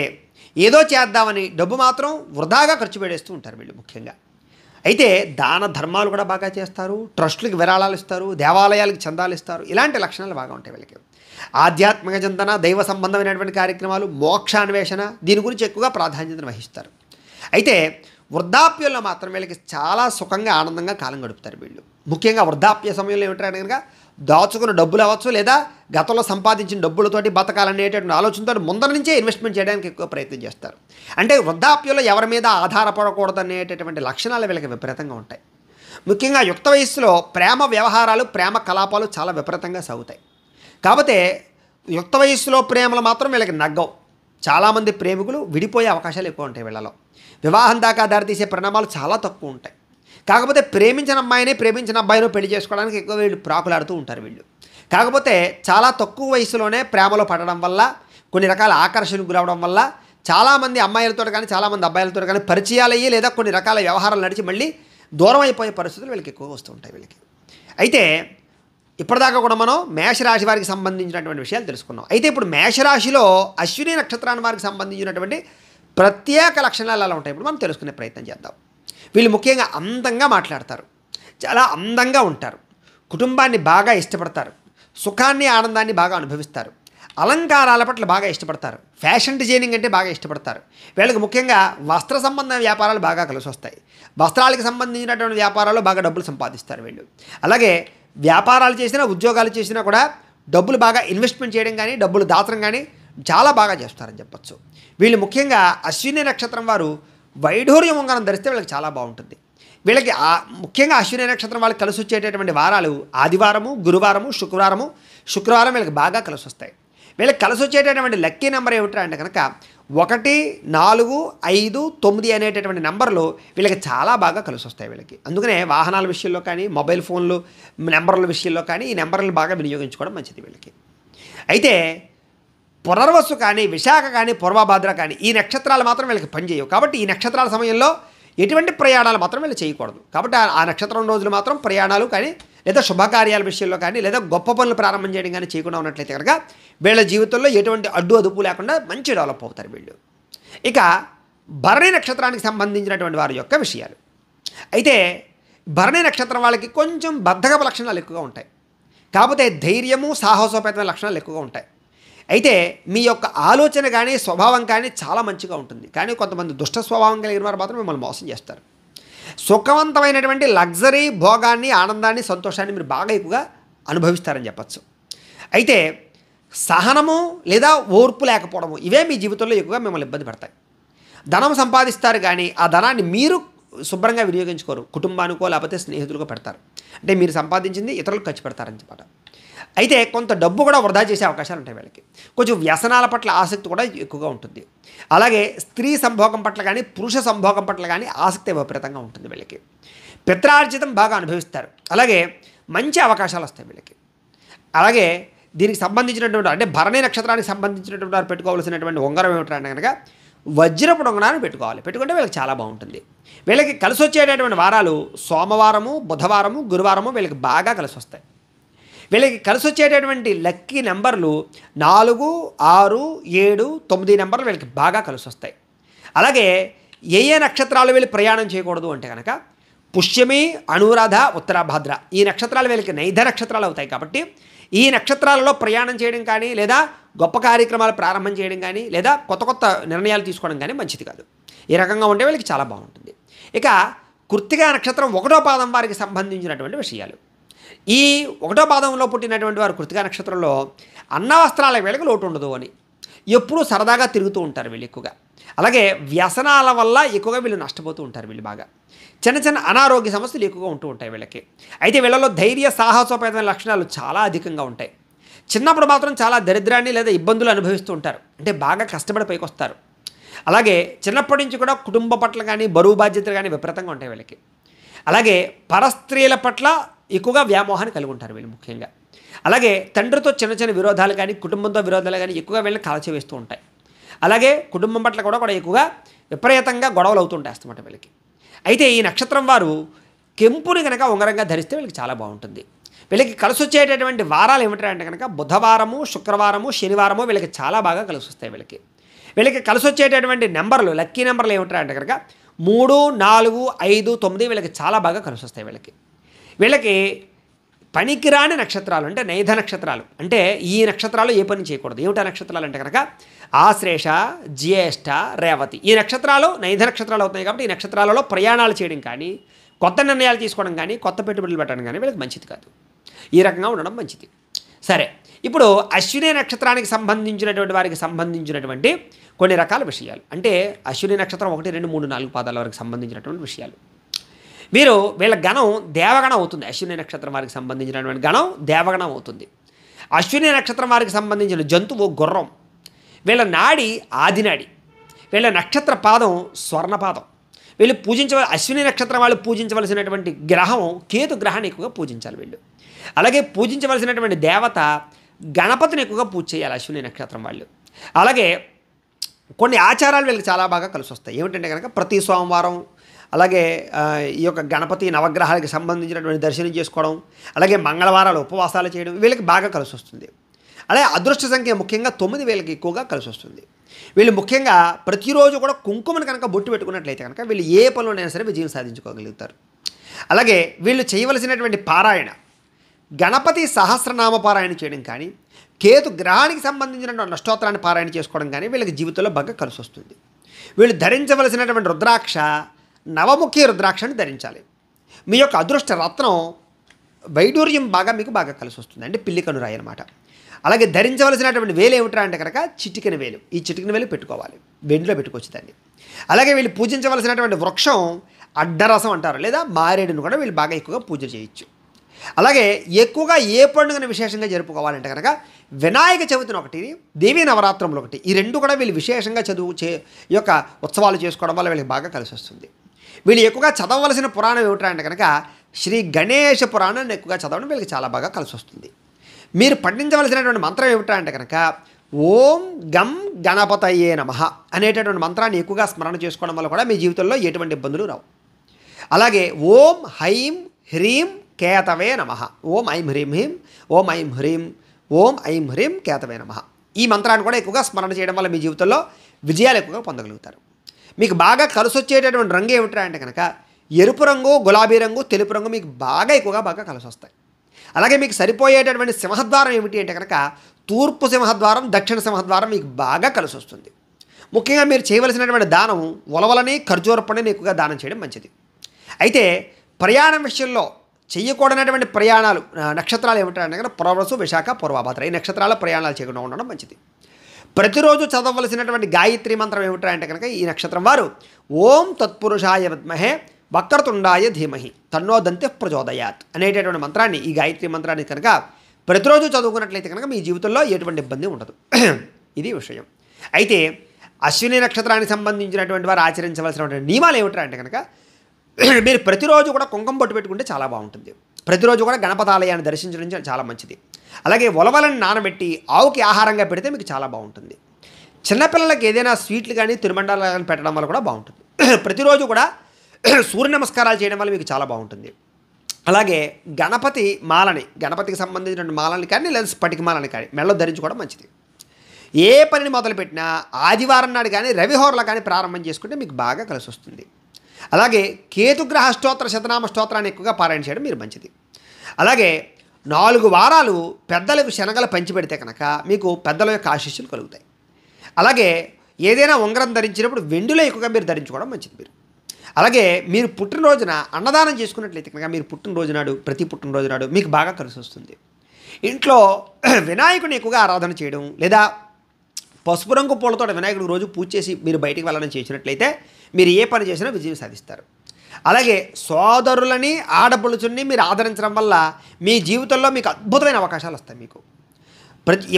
ఏదో చేద్దామని డబ్బు మాత్రం వృధాగా ఖర్చు పెడేస్తూ ఉంటారు వీళ్ళు ముఖ్యంగా. అయితే దాన ధర్మాలు కూడా బాగా చేస్తారు. ట్రస్టులకు విరాళాలు ఇస్తారు. దేవాలయాలకు చందాలు ఇస్తారు. ఇలాంటి లక్షణాలు బాగా ఉంటాయి వీళ్ళకి. ఆధ్యాత్మిక చింతన, దైవ సంబంధమైనటువంటి కార్యక్రమాలు, మోక్షాన్వేషణ దీని గురించి ఎక్కువగా ప్రాధాన్యతను వహిస్తారు. అయితే వృద్ధాప్యంలో మాత్రం వీళ్ళకి చాలా సుఖంగా ఆనందంగా కాలం గడుపుతారు వీళ్ళు. ముఖ్యంగా వృద్ధాప్య సమయంలో ఏమిటంటే కనుక దాచుకున్న డబ్బులు అవ్వచ్చు, లేదా గతంలో సంపాదించిన డబ్బులతోటి బతకాలనేటువంటి ఆలోచనతో ముందర నుంచే ఇన్వెస్ట్మెంట్ చేయడానికి ఎక్కువ ప్రయత్నం చేస్తారు. అంటే వృద్ధాప్యంలో ఎవరి మీద ఆధారపడకూడదు అనేటటువంటి లక్షణాలు వీళ్ళకి విపరీతంగా ఉంటాయి. ముఖ్యంగా యుక్త వయస్సులో ప్రేమ వ్యవహారాలు, ప్రేమ కలాపాలు చాలా విపరీతంగా సాగుతాయి. కాకపోతే యుక్త వయస్సులో ప్రేమలు మాత్రం వీళ్ళకి నగ్గవు. చాలామంది ప్రేమికులు విడిపోయే అవకాశాలు ఎక్కువ ఉంటాయి వీళ్ళలో. వివాహం దాకా దారితీసే పరిణామాలు చాలా తక్కువ ఉంటాయి. కాకపోతే ప్రేమించిన అమ్మాయిని, ప్రేమించిన అబ్బాయిని పెళ్లి చేసుకోవడానికి ఎక్కువ వీళ్ళు ప్రాకులాడుతూ ఉంటారు వీళ్ళు. కాకపోతే చాలా తక్కువ వయసులోనే ప్రేమలో పడడం వల్ల, కొన్ని రకాల ఆకర్షణకు గురవడం వల్ల చాలామంది అమ్మాయిలతో కానీ, చాలామంది అబ్బాయిలతో కానీ పరిచయాలు అయ్యి, లేదా కొన్ని రకాల వ్యవహారాలు నడిచి మళ్ళీ దూరం అయిపోయే పరిస్థితులు వీళ్ళకి ఎక్కువ వస్తూ ఉంటాయి వీళ్ళకి. అయితే ఇప్పటిదాకా కూడా మనం మేషరాశి వారికి సంబంధించినటువంటి విషయాలు తెలుసుకున్నాం. అయితే ఇప్పుడు మేషరాశిలో అశ్విని నక్షత్రాన్ని వారికి సంబంధించినటువంటి ప్రత్యేక లక్షణాలు ఎలా ఉంటాయి ఇప్పుడు మనం తెలుసుకునే ప్రయత్నం చేద్దాం. వీళ్ళు ముఖ్యంగా అందంగా మాట్లాడతారు. చాలా అందంగా ఉంటారు. కుటుంబాన్ని బాగా ఇష్టపడతారు. సుఖాన్ని, ఆనందాన్ని బాగా అనుభవిస్తారు. అలంకారాల పట్ల బాగా ఇష్టపడతారు. ఫ్యాషన్ డిజైనింగ్ అంటే బాగా ఇష్టపడతారు. వీళ్ళకి ముఖ్యంగా వస్త్ర సంబంధ వ్యాపారాలు బాగా కలిసి వస్తాయి. వస్త్రాలకు సంబంధించినటువంటి వ్యాపారాల్లో బాగా డబ్బులు సంపాదిస్తారు వీళ్ళు. అలాగే వ్యాపారాలు చేసినా, ఉద్యోగాలు చేసినా కూడా డబ్బులు బాగా ఇన్వెస్ట్మెంట్ చేయడం కానీ, డబ్బులు దాచడం కానీ చాలా బాగా చేస్తారని చెప్పచ్చు. వీళ్ళు ముఖ్యంగా అశ్విని నక్షత్రం వారు వైఢూర్యం ఉంగరం ధరిస్తే వీళ్ళకి చాలా బాగుంటుంది. వీళ్ళకి ముఖ్యంగా అశ్విని నక్షత్రం వాళ్ళకి కలిసి వచ్చేటటువంటి వారాలు ఆదివారము, గురువారము, శుక్రవారం వీళ్ళకి బాగా కలిసి వస్తాయి. వీళ్ళకి కలిసి వచ్చేటటువంటి లక్కీ నెంబర్ ఏమిటా అంటే కనుక 1, 4, 5, 9 అనేటటువంటి నెంబర్లు వీళ్ళకి చాలా బాగా కలిసి వస్తాయి వీళ్ళకి. అందుకనే వాహనాల విషయంలో కానీ, మొబైల్ ఫోన్లు నెంబర్ల విషయంలో కానీ ఈ నెంబర్లు బాగా వినియోగించుకోవడం మంచిది వీళ్ళకి. అయితే పునర్వసు కానీ, విశాఖ కానీ, పూర్వభాద్ర కానీ ఈ నక్షత్రాలు మాత్రం వీళ్ళకి పనిచేయవు. కాబట్టి ఈ నక్షత్రాల సమయంలో ఎటువంటి ప్రయాణాలు మాత్రం వీళ్ళు చేయకూడదు. కాబట్టి ఆ నక్షత్రం రోజులు మాత్రం ప్రయాణాలు కానీ లేదా శుభకార్యాల విషయంలో కానీ లేదా గొప్ప పనులు ప్రారంభం చేయడం కానీ చేయకుండా ఉన్నట్లయితే కనుక వీళ్ళ జీవితంలో ఎటువంటి అడ్డు అదుపు లేకుండా మంచి డెవలప్ అవుతారు వీళ్ళు. ఇక భరణి నక్షత్రానికి సంబంధించినటువంటి వారి యొక్క విషయాలు అయితే భరణి నక్షత్రం వాళ్ళకి కొంచెం బద్ధకపు లక్షణాలు ఎక్కువగా ఉంటాయి. కాకపోతే ధైర్యము సాహసోపేతమైన లక్షణాలు ఎక్కువగా ఉంటాయి. అయితే మీ యొక్క ఆలోచన కానీ స్వభావం కానీ చాలా మంచిగా ఉంటుంది. కానీ కొంతమంది దుష్ట స్వభావం కలిగిన వారు మాత్రం మిమ్మల్ని మోసం చేస్తారు. సుఖవంతమైనటువంటి లగ్జరీ భోగాన్ని ఆనందాన్ని సంతోషాన్ని మీరు బాగా ఎక్కువగా అనుభవిస్తారని చెప్పచ్చు. అయితే సహనము లేదా ఓర్పు లేకపోవడము ఇవే మీ జీవితంలో ఎక్కువగా మిమ్మల్ని ఇబ్బంది పెడతాయి. ధనం సంపాదిస్తారు కానీ ఆ ధనాన్ని మీరు శుభ్రంగా వినియోగించుకోరు. కుటుంబానికో లేకపోతే స్నేహితులకో పెడతారు. అంటే మీరు సంపాదించింది ఇతరులకు ఖర్చు పెడతారని చెప్పట. అయితే కొంత డబ్బు కూడా వృధా చేసే అవకాశాలు ఉంటాయి వీళ్ళకి. కొంచెం వ్యసనాల పట్ల ఆసక్తి కూడా ఎక్కువగా ఉంటుంది. అలాగే స్త్రీ సంభోగం పట్ల కానీ పురుష సంభోగం పట్ల కానీ ఆసక్తి విపరీతంగా ఉంటుంది వీళ్ళకి. పిత్రార్జితం బాగా అనుభవిస్తారు. అలాగే మంచి అవకాశాలు వస్తాయి వీళ్ళకి. అలాగే దీనికి సంబంధించినటువంటి అంటే భరణి నక్షత్రానికి సంబంధించినటువంటి వారు పెట్టుకోవాల్సినటువంటి ఉంగరం ఏమిటంటే కనుక వజ్రపు ఉంగరాన్ని పెట్టుకోవాలి. పెట్టుకుంటే వీళ్ళకి చాలా బాగుంటుంది. వీళ్ళకి కలిసి వచ్చేటటువంటి వారాలు సోమవారము, బుధవారము, గురువారము వీళ్ళకి బాగా కలిసి వస్తాయి. వీళ్ళకి కలిసి వచ్చేటటువంటి లక్కీ నెంబర్లు 4, 6, 7, 9 నెంబర్లు వీళ్ళకి బాగా కలిసి వస్తాయి. అలాగే ఏ నక్షత్రాలు వీళ్ళు ప్రయాణం చేయకూడదు అంటే కనుక పుష్యమి, అనురాధ, ఉత్తరాభాద్ర ఈ నక్షత్రాలు వీళ్ళకి నైధ నక్షత్రాలు అవుతాయి. కాబట్టి ఈ నక్షత్రాలలో ప్రయాణం చేయడం కానీ లేదా గొప్ప కార్యక్రమాలు ప్రారంభం చేయడం కానీ లేదా కొత్త కొత్త నిర్ణయాలు తీసుకోవడం కానీ మంచిది కాదు. ఈ రకంగా ఉంటే వీళ్ళకి చాలా బాగుంటుంది. ఇక కృత్తికా నక్షత్రం 1వ పాదం వారికి సంబంధించినటువంటి విషయాలు. ఈ 1వ పాదంలో పుట్టినటువంటి వారు కృత్తికా నక్షత్రంలో అన్న వస్త్రాల వీళ్ళకి లోటు ఉండదు అని ఎప్పుడూ సరదాగా తిరుగుతూ ఉంటారు వీళ్ళు ఎక్కువగా. అలాగే వ్యసనాల వల్ల ఎక్కువగా వీళ్ళు నష్టపోతూ ఉంటారు. వీళ్ళు బాగా చిన్న చిన్న అనారోగ్య సమస్యలు ఎక్కువగా ఉంటూ ఉంటాయి వీళ్ళకి. అయితే వీళ్ళలో ధైర్య సాహసోపేతమైన లక్షణాలు చాలా అధికంగా ఉంటాయి. చిన్నప్పుడు మాత్రం చాలా దరిద్రాన్ని లేదా ఇబ్బందులు అనుభవిస్తూ ఉంటారు. అంటే బాగా కష్టపడి పైకి వస్తారు. అలాగే చిన్నప్పటి నుంచి కూడా కుటుంబ పట్ల కానీ బరువు బాధ్యతలు కానీ విపరీతంగా ఉంటాయి వీళ్ళకి. అలాగే పరస్త్రీల పట్ల ఎక్కువగా వ్యామోహాన్ని కలిగి ఉంటారు వీళ్ళు ముఖ్యంగా. అలాగే తండ్రితో చిన్న చిన్న విరోధాలు కానీ కుటుంబంతో విరోధాలు కానీ ఎక్కువగా వీళ్ళని కాల్చివేస్తూ ఉంటాయి. అలాగే కుటుంబం పట్ల కూడా ఎక్కువగా విపరీతంగా గొడవలు అవుతుంటాయి అన్నమాట వీళ్ళకి. అయితే ఈ నక్షత్రం వారు కెంపుని కనుక ఉంగరంగా ధరిస్తే వీళ్ళకి చాలా బాగుంటుంది. వీళ్ళకి కలిసి వచ్చేటటువంటి వారాలు ఏమిటంటే కనుక బుధవారము, శుక్రవారము, శనివారము వీళ్ళకి చాలా బాగా కలిసి వస్తాయి. వీళ్ళకి కలిసి వచ్చేటటువంటి నెంబర్లు లక్కీ నెంబర్లు ఏమిటంటే కనుక 3, 4, 5, 9 వీళ్ళకి చాలా బాగా కలిసి వస్తాయి. వీళ్ళకి పనికిరాని నక్షత్రాలు అంటే నైధ నక్షత్రాలు అంటే ఈ నక్షత్రాలు ఏ పని చేయకూడదు. ఏమిటా నక్షత్రాలు అంటే కనుక ఆశ్లేష, జ్యేష్ఠ, రేవతి ఈ నక్షత్రాలు నైధ నక్షత్రాలు అవుతాయి. కాబట్టి ఈ నక్షత్రాలలో ప్రయాణాలు చేయడం కానీ కొత్త నిర్ణయాలు తీసుకోవడం కానీ కొత్త పెట్టుబడులు పెట్టడం కానీ వీళ్ళకి మంచిది కాదు. ఈ రకంగా ఉండడం మంచిది. సరే, ఇప్పుడు అశ్విని నక్షత్రానికి సంబంధించినటువంటి వారికి సంబంధించినటువంటి కొన్ని రకాల విషయాలు అంటే అశ్విని నక్షత్రం 1, 2, 3, 4 పాదాల వరకు సంబంధించినటువంటి విషయాలు. వీళ్ళ గణం దేవగణం అవుతుంది. అశ్విని నక్షత్రం వారికి సంబంధించినటువంటి గణం దేవగణం అవుతుంది. అశ్విని నక్షత్రం వారికి సంబంధించిన జంతువు గుర్రం. వీళ్ళ నాడి ఆదినాడి. వీళ్ళ నక్షత్ర పాదం స్వర్ణపాదం. వీళ్ళు అశ్విని నక్షత్రం వాళ్ళు పూజించవలసినటువంటి గ్రహం కేతు గ్రహాన్ని ఎక్కువగా పూజించాలి వీళ్ళు. అలాగే పూజించవలసినటువంటి దేవత గణపతిని ఎక్కువగా పూజ చేయాలి అశ్విని నక్షత్రం వాళ్ళు. అలాగే కొన్ని ఆచారాలు వీళ్ళకి చాలా బాగా కలిసి వస్తాయి. ఏమిటంటే కనుక ప్రతి సోమవారం అలాగే ఈ యొక్క గణపతి నవగ్రహాలకు సంబంధించినటువంటి దర్శనం చేసుకోవడం, అలాగే మంగళవారాలు ఉపవాసాలు చేయడం వీళ్ళకి బాగా కలిసి వస్తుంది. అలాగే అదృష్ట సంఖ్య ముఖ్యంగా 9 వీళ్ళకి ఎక్కువగా కలిసి వస్తుంది. వీళ్ళు ముఖ్యంగా ప్రతిరోజు కూడా కుంకుమను కనుక బొట్టు పెట్టుకున్నట్లయితే కనుక వీళ్ళు ఏ పనులైనా సరే విజయం సాధించుకోగలుగుతారు. అలాగే వీళ్ళు చేయవలసినటువంటి పారాయణ గణపతి సహస్రనామ పారాయణ చేయడం కానీ కేతు గ్రహానికి సంబంధించినటువంటి అష్టోత్తరాన్ని పారాయణ చేసుకోవడం కానీ వీళ్ళకి జీవితంలో బాగా కలిసి వస్తుంది. వీళ్ళు ధరించవలసినటువంటి రుద్రాక్ష నవముఖి రుద్రాక్షని ధరించాలి. మీ యొక్క అదృష్ట రత్నం వైడూర్యం మీకు బాగా కలిసి వస్తుంది. అంటే పిల్లి కనురాయి అన్నమాట. అలాగే ధరించవలసినటువంటి వేలు ఏమిట్రా అంటే కనుక చిటికెన వేలు. ఈ చిటికెన వేలు పెట్టుకోవాలి, వెండిలో పెట్టుకోవచ్చు దాన్ని. అలాగే వీళ్ళు పూజించవలసినటువంటి వృక్షం అడ్డరసం అంటారు లేదా మారేడును కూడా వీళ్ళు బాగా ఎక్కువగా పూజ చేయొచ్చు. అలాగే ఎక్కువగా ఏ పండుగను విశేషంగా జరుపుకోవాలంటే కనుక వినాయక చవితిని ఒకటి, దేవీ నవరాత్రములు ఒకటి. ఈ రెండు కూడా వీళ్ళు విశేషంగా ఈ యొక్క ఉత్సవాలు చేసుకోవడం వల్ల వీళ్ళకి బాగా కలిసి వస్తుంది. వీళ్ళు ఎక్కువగా చదవవలసిన పురాణం ఏమిటంటే అంటే కనుక శ్రీ గణేష పురాణాన్ని ఎక్కువగా చదవడం వీళ్ళకి చాలా బాగా కలిసి వస్తుంది. మీరు పఠించవలసినటువంటి మంత్రం ఏమిటంటే అంటే కనుక ఓం గం గణపతయే నమః అనేటటువంటి మంత్రాన్ని ఎక్కువగా స్మరణ చేసుకోవడం వల్ల కూడా మీ జీవితంలో ఎటువంటి ఇబ్బందులు రావు. అలాగే ఓం హైం హ్రీం కేతవే నమః. ఓం ఐం హ్రీం హ్రీం ఓం ఐం హ్రీం ఓం ఐం హ్రీం కేతవే నమః. ఈ మంత్రాన్ని కూడా ఎక్కువగా స్మరణ చేయడం వల్ల మీ జీవితంలో విజయాలు ఎక్కువగా పొందగలుగుతారు. మీకు బాగా కలిసి వచ్చేటటువంటి రంగు ఏమిట్రా అంటే కనుక ఎరుపు రంగు, గులాబీ రంగు, తెలుపు రంగు మీకు బాగా కలిసి వస్తాయి. అలాగే మీకు సరిపోయేటటువంటి సింహద్వారం ఏమిటి అంటే కనుక తూర్పు సింహద్వారం, దక్షిణ సింహద్వారం మీకు బాగా కలిసి వస్తుంది. ముఖ్యంగా మీరు చేయవలసినటువంటి దానం ఉలవలని, ఖర్జూర పండుని ఎక్కువగా దానం చేయడం మంచిది. అయితే ప్రయాణం విషయంలో చేయకూడనటువంటి ప్రయాణాలు నక్షత్రాలు ఏమిటంటే కనుక పునర్వసు, విశాఖ, పూర్వభద్ర ఈ నక్షత్రాల ప్రయాణాలు చేయకుండా ఉండడం మంచిది. ప్రతిరోజు చదవలసినటువంటి గాయత్రి మంత్రం ఏమిటంటే అంటే కనుక ఈ నక్షత్రం వారు ఓం తత్పురుషాయ విద్మహే వక్రతుండాయ ధీమహి తన్నో దంతెః ప్రచోదయాత్ అనేటటువంటి మంత్రాన్ని, ఈ గాయత్రి మంత్రాన్ని కనుక ప్రతిరోజు చదువుకున్నట్లయితే కనుక మీ జీవితంలో ఎటువంటి ఇబ్బంది ఉండదు. ఇది విషయం. అయితే అశ్విని నక్షత్రానికి సంబంధించినటువంటి వారు ఆచరించవలసినటువంటి నియమాలు ఏమిటంటే అంటే కనుక మీరు ప్రతిరోజు కూడా కుంకుమ బొట్టు పెట్టుకుంటే చాలా బాగుంటుంది. ప్రతిరోజు కూడా గణపతి ఆలయాన్ని దర్శించడం చాలా మంచిది. అలాగే ఉలవలను నానబెట్టి ఆవుకి ఆహారంగా పెడితే మీకు చాలా బాగుంటుంది. చిన్నపిల్లలకి ఏదైనా స్వీట్లు కానీ తిరుమండాలు కానీ పెట్టడం వల్ల కూడా బాగుంటుంది. ప్రతిరోజు కూడా సూర్య నమస్కారాలు చేయడం వల్ల మీకు చాలా బాగుంటుంది. అలాగే గణపతి మాలని, గణపతికి సంబంధించిన మాలని కానీ లేదా స్ఫటిక మాలని కానీ మెడలో ధరించుకోవడం మంచిది. ఏ పనిని మొదలుపెట్టినా ఆదివారం నాడు కానీ రవిహోరలో కానీ ప్రారంభం చేసుకుంటే మీకు బాగా కలిసి వస్తుంది. అలాగే కేతుగ్రహ స్తోత్ర శతనామ స్తోత్రాన్ని ఎక్కువగా పారాయణ చేయడం మీరు మంచిది. అలాగే 4 వారాలు పెద్దలకు శనగలు పంచిపెడితే కనుక మీకు పెద్దల యొక్క ఆశీస్సులు కలుగుతాయి. అలాగే ఏదైనా ఉంగరం ధరించినప్పుడు వెండిలో ఎక్కువగా మీరు ధరించుకోవడం మంచిది. అలాగే మీరు పుట్టినరోజున అన్నదానం చేసుకున్నట్లయితే కనుక మీరు ప్రతి పుట్టినరోజు నాడు మీకు బాగా కలిసి వస్తుంది. ఇంట్లో వినాయకుడిని ఎక్కువగా ఆరాధన చేయడం లేదా పసుపు రంగు పూలతో వినాయకుడికి రోజు పూజ చేసి మీరు బయటికి వెళ్ళడం చేసినట్లయితే మీరు ఏ పని చేసినా విజయం సాధిస్తారు. అలాగే సోదరులని, ఆడపడుచుని మీరు ఆదరించడం వల్ల మీ జీవితంలో మీకు అద్భుతమైన అవకాశాలు వస్తాయి. మీకు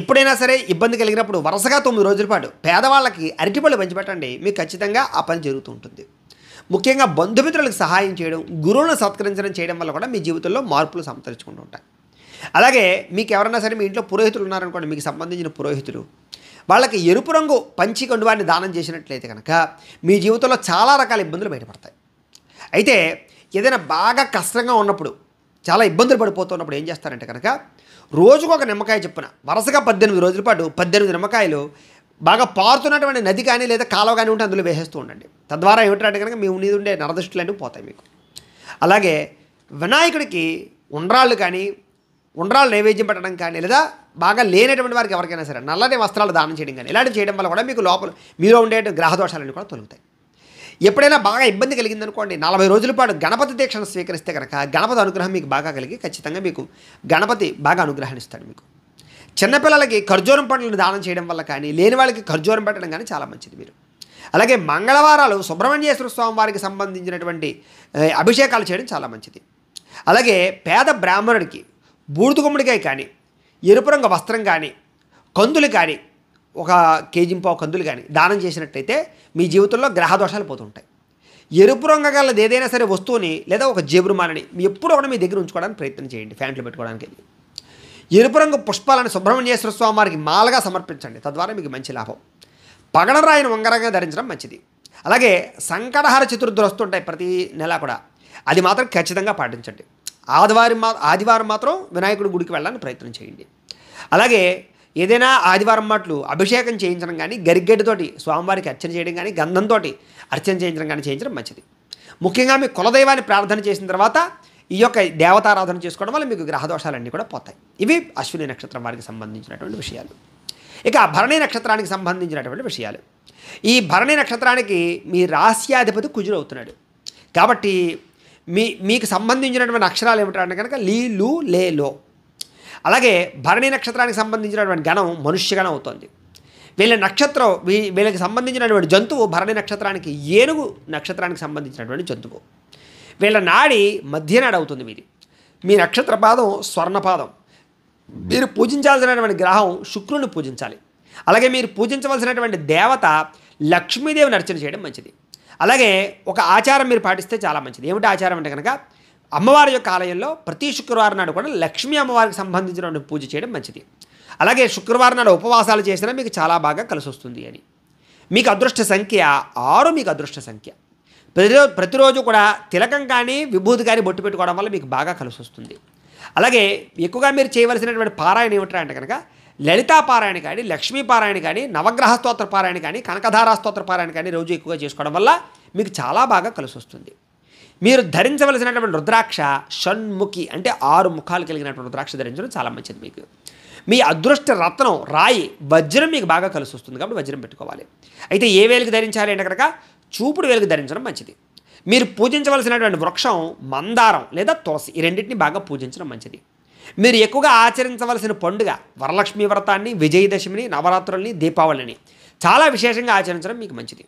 ఎప్పుడైనా సరే ఇబ్బంది కలిగినప్పుడు వరుసగా 9 రోజుల పాటు పేదవాళ్ళకి అరటిపళ్ళు పంచిపెట్టండి, మీకు ఖచ్చితంగా ఆ పని జరుగుతూ ఉంటుంది. ముఖ్యంగా బంధుమిత్రులకు సహాయం చేయడం, గురువులను సత్కరించడం చేయడం వల్ల కూడా మీ జీవితంలో మార్పులు సంతరించుకుంటూ ఉంటాయి. అలాగే మీకు ఎవరైనా సరే మీ ఇంట్లో పురోహితులు ఉన్నారనుకోండి, మీకు సంబంధించిన పురోహితులు వాళ్ళకి ఎరుపు రంగు పంచి కండువాన్ని దానం చేసినట్లయితే కనుక మీ జీవితంలో చాలా రకాల ఇబ్బందులు బయటపడతాయి. అయితే ఏదైనా బాగా కష్టంగా ఉన్నప్పుడు, చాలా ఇబ్బందులు పడిపోతున్నప్పుడు ఏం చేస్తారంటే కనుక రోజుకు ఒక నిమ్మకాయ చొప్పున వరుసగా 18 రోజుల పాటు 18 నిమ్మకాయలు బాగా పారుతున్నటువంటి నది కానీ లేదా కాలువ కానీ ఉంటే అందులో వేసేస్తూ ఉండండి. తద్వారా ఏమిటంటే కనుక మీ మీద ఉండే నరదృష్టులన్నీ పోతాయి మీకు. అలాగే వినాయకుడికి ఉండ్రాళ్ళు నైవేద్యం పెట్టడం కానీ లేదా బాగా లేనటువంటి వారికి ఎవరికైనా సరే నల్లని వస్త్రాలు దానం చేయడం కానీ ఇలాంటివి చేయడం వల్ల కూడా మీకు లోపల మీలో ఉండే గ్రహదోషాలన్నీ కూడా తొలుగుతాయి. ఎప్పుడైనా బాగా ఇబ్బంది కలిగిందనుకోండి, 40 రోజుల పాటు గణపతి దీక్షను స్వీకరిస్తే కనుక గణపతి అనుగ్రహం మీకు బాగా కలిగి ఖచ్చితంగా మీకు గణపతి బాగా అనుగ్రహాన్ని ఇస్తాడు. మీకు చిన్నపిల్లలకి ఖర్జూరం పండ్లను దానం చేయడం వల్ల కానీ, లేని వాళ్ళకి ఖర్జూరం పెట్టడం కానీ చాలా మంచిది. మీరు అలాగే మంగళవారాలు సుబ్రహ్మణ్యేశ్వర స్వామి వారికి సంబంధించినటువంటి అభిషేకాలు చేయడం చాలా మంచిది. అలాగే పేద బ్రాహ్మణుడికి బూడిద గుమ్మడికాయ కానీ, ఎరుపు రంగు వస్త్రం కానీ, కందులు కానీ, 1 కేజీ కందులు కానీ దానం చేసినట్టయితే మీ జీవితంలో గ్రహదోషాలు పోతుంటాయి. ఎరుపు రంగు గలది ఏదైనా సరే వస్తువుని లేదా ఒక జేబురుమాలని ఎప్పుడూ కూడా మీ దగ్గర ఉంచుకోవడానికి ప్రయత్నం చేయండి. ఫ్యాంట్లు పెట్టుకోవడానికి ఎరుపు రంగు పుష్పాలను సుబ్రహ్మణ్యేశ్వర స్వామి వారికి మాలగా సమర్పించండి. తద్వారా మీకు మంచి లాభం. పగడరాయిని ఉంగరంగా ధరించడం మంచిది. అలాగే సంకటహర చతుర్థులు వస్తుంటాయి ప్రతి నెల కూడా, అది మాత్రం ఖచ్చితంగా పాటించండి. ఆదివారం మాత్రం వినాయకుడి గుడికి వెళ్ళడానికి ప్రయత్నం చేయండి. అలాగే ఏదైనా ఆదివారం మాటలు అభిషేకం చేయించడం కానీ, గరిగడ్డతోటి స్వామివారికి అర్చన చేయడం కానీ, గంధంతో అర్చన చేయించడం కానీ చేయించడం మంచిది. ముఖ్యంగా మీ కులదైవాన్ని ప్రార్థన చేసిన తర్వాత ఈ యొక్క దేవతారాధన చేసుకోవడం వల్ల మీకు గ్రహదోషాలన్నీ కూడా పోతాయి. ఇవి అశ్విని నక్షత్రం వారికి సంబంధించినటువంటి విషయాలు. ఇక భరణి నక్షత్రానికి సంబంధించినటువంటి విషయాలు. ఈ భరణి నక్షత్రానికి మీ రాస్యాధిపతి కుజుడు అవుతున్నాడు. కాబట్టి మీకు సంబంధించినటువంటి అక్షరాలు ఏమిటంటే కనుక లీ, లు, లే, లో. అలాగే భరణి నక్షత్రానికి సంబంధించినటువంటి గణం మనుష్యగణం అవుతుంది. వీళ్ళకి సంబంధించినటువంటి జంతువు భరణి నక్షత్రానికి ఏనుగు నక్షత్రానికి సంబంధించినటువంటి జంతువు. వీళ్ళ నాడి మధ్యనాడి అవుతుంది. మీ నక్షత్ర పాదం స్వర్ణపాదం. మీరు పూజించాల్సినటువంటి గ్రహం శుక్రుని పూజించాలి. అలాగే మీరు పూజించవలసినటువంటి దేవత లక్ష్మీదేవిని అర్చన చేయడం మంచిది. అలాగే ఒక ఆచారం మీరు పాటిస్తే చాలా మంచిది. ఏమిటి ఆచారం అంటే కనుక అమ్మవారి యొక్క ఆలయంలో ప్రతి శుక్రవారం నాడు కూడా లక్ష్మీ అమ్మవారికి సంబంధించినటువంటి పూజ చేయడం మంచిది. అలాగే శుక్రవారం నాడు ఉపవాసాలు చేసినా మీకు చాలా బాగా కలిసి వస్తుంది అని. మీకు అదృష్ట సంఖ్య 6, మీకు అదృష్ట సంఖ్య. ప్రతిరోజు కూడా తిలకం కానీ విభూతి కానీ బొట్టు పెట్టుకోవడం వల్ల మీకు బాగా కలిసి వస్తుంది. అలాగే ఎక్కువగా మీరు చేయవలసినటువంటి పారాయణ ఏమిటంటే అంటే కనుక లలితా పారాయణ కానీ, లక్ష్మీ పారాయణ కానీ, నవగ్రహ స్తోత్ర పారాయణ కానీ, కనకధారా స్తోత్ర పారాయణ కానీ రోజు ఎక్కువగా చేసుకోవడం వల్ల మీకు చాలా బాగా కలిసి వస్తుంది. మీరు ధరించవలసినటువంటి రుద్రాక్ష షణ్ముఖి అంటే 6 ముఖాలు కలిగినటువంటి రుద్రాక్ష ధరించడం చాలా మంచిది. మీకు మీ అదృష్ట రత్నం రాయి వజ్రం మీకు బాగా కలిసి వస్తుంది కాబట్టి వజ్రం పెట్టుకోవాలి. అయితే ఏ వేలుకి ధరించాలి అంటే కనుక చూపుడు వేలుకి ధరించడం మంచిది. మీరు పూజించవలసినటువంటి వృక్షం మందారం లేదా తులసి, ఈ రెండింటిని బాగా పూజించడం మంచిది. మీరు ఎక్కువగా ఆచరించవలసిన పండుగ వరలక్ష్మీ వ్రతాన్ని, విజయదశమిని, నవరాత్రుల్ని, దీపావళిని చాలా విశేషంగా ఆచరించడం మీకు మంచిది.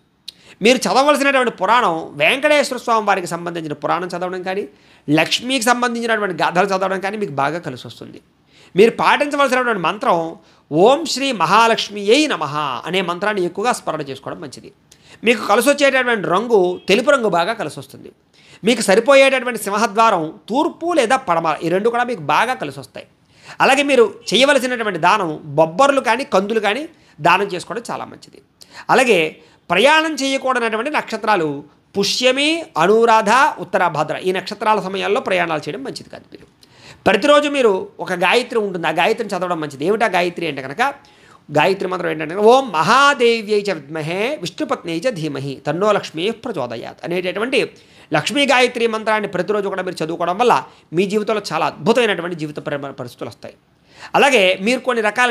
మీరు చదవలసినటువంటి పురాణం వెంకటేశ్వర స్వామి వారికి సంబంధించిన పురాణం చదవడం కానీ, లక్ష్మీకి సంబంధించినటువంటి గాథలు చదవడం కానీ మీకు బాగా కలిసి వస్తుంది. మీరు పాటించవలసినటువంటి మంత్రం ఓం శ్రీ మహాలక్ష్మియై నమః అనే మంత్రాన్ని ఎక్కువగా స్మరణ చేసుకోవడం మంచిది. మీకు కలిసి వచ్చేటటువంటి రంగు తెలుపు రంగు బాగా కలిసి వస్తుంది. మీకు సరిపోయేటటువంటి సింహద్వారం తూర్పు లేదా పడమర, ఈ రెండు కూడా మీకు బాగా కలిసి వస్తాయి. అలాగే మీరు చేయవలసినటువంటి దానం బొబ్బర్లు కానీ, కందులు కానీ దానం చేసుకోవడం చాలా మంచిది. అలాగే ప్రయాణం చేయకూడనటువంటి నక్షత్రాలు పుష్యమి, అనురాధ, ఉత్తరాభాద్ర, ఈ నక్షత్రాల సమయాల్లో ప్రయాణాలు చేయడం మంచిది కాదు. మీరు ప్రతిరోజు మీరు ఒక గాయత్రి ఉంటుంది, ఆ గాయత్రిని చదవడం మంచిది. ఏమిటా గాయత్రి అంటే కనుక గాయత్రి మంత్రం ఏంటంటే ఓం మహాదేవ్యై చ విద్మహే విష్ణుపత్న్యై చ ధీమహి తన్నో లక్ష్మీ ప్రచోదయాత్ అనేటటువంటి లక్ష్మీ గాయత్రి మంత్రాన్ని ప్రతిరోజు కూడా మీరు చదువుకోవడం వల్ల మీ జీవితంలో చాలా అద్భుతమైనటువంటి జీవిత పరిస్థితులు వస్తాయి. అలాగే మీరు కొన్ని రకాల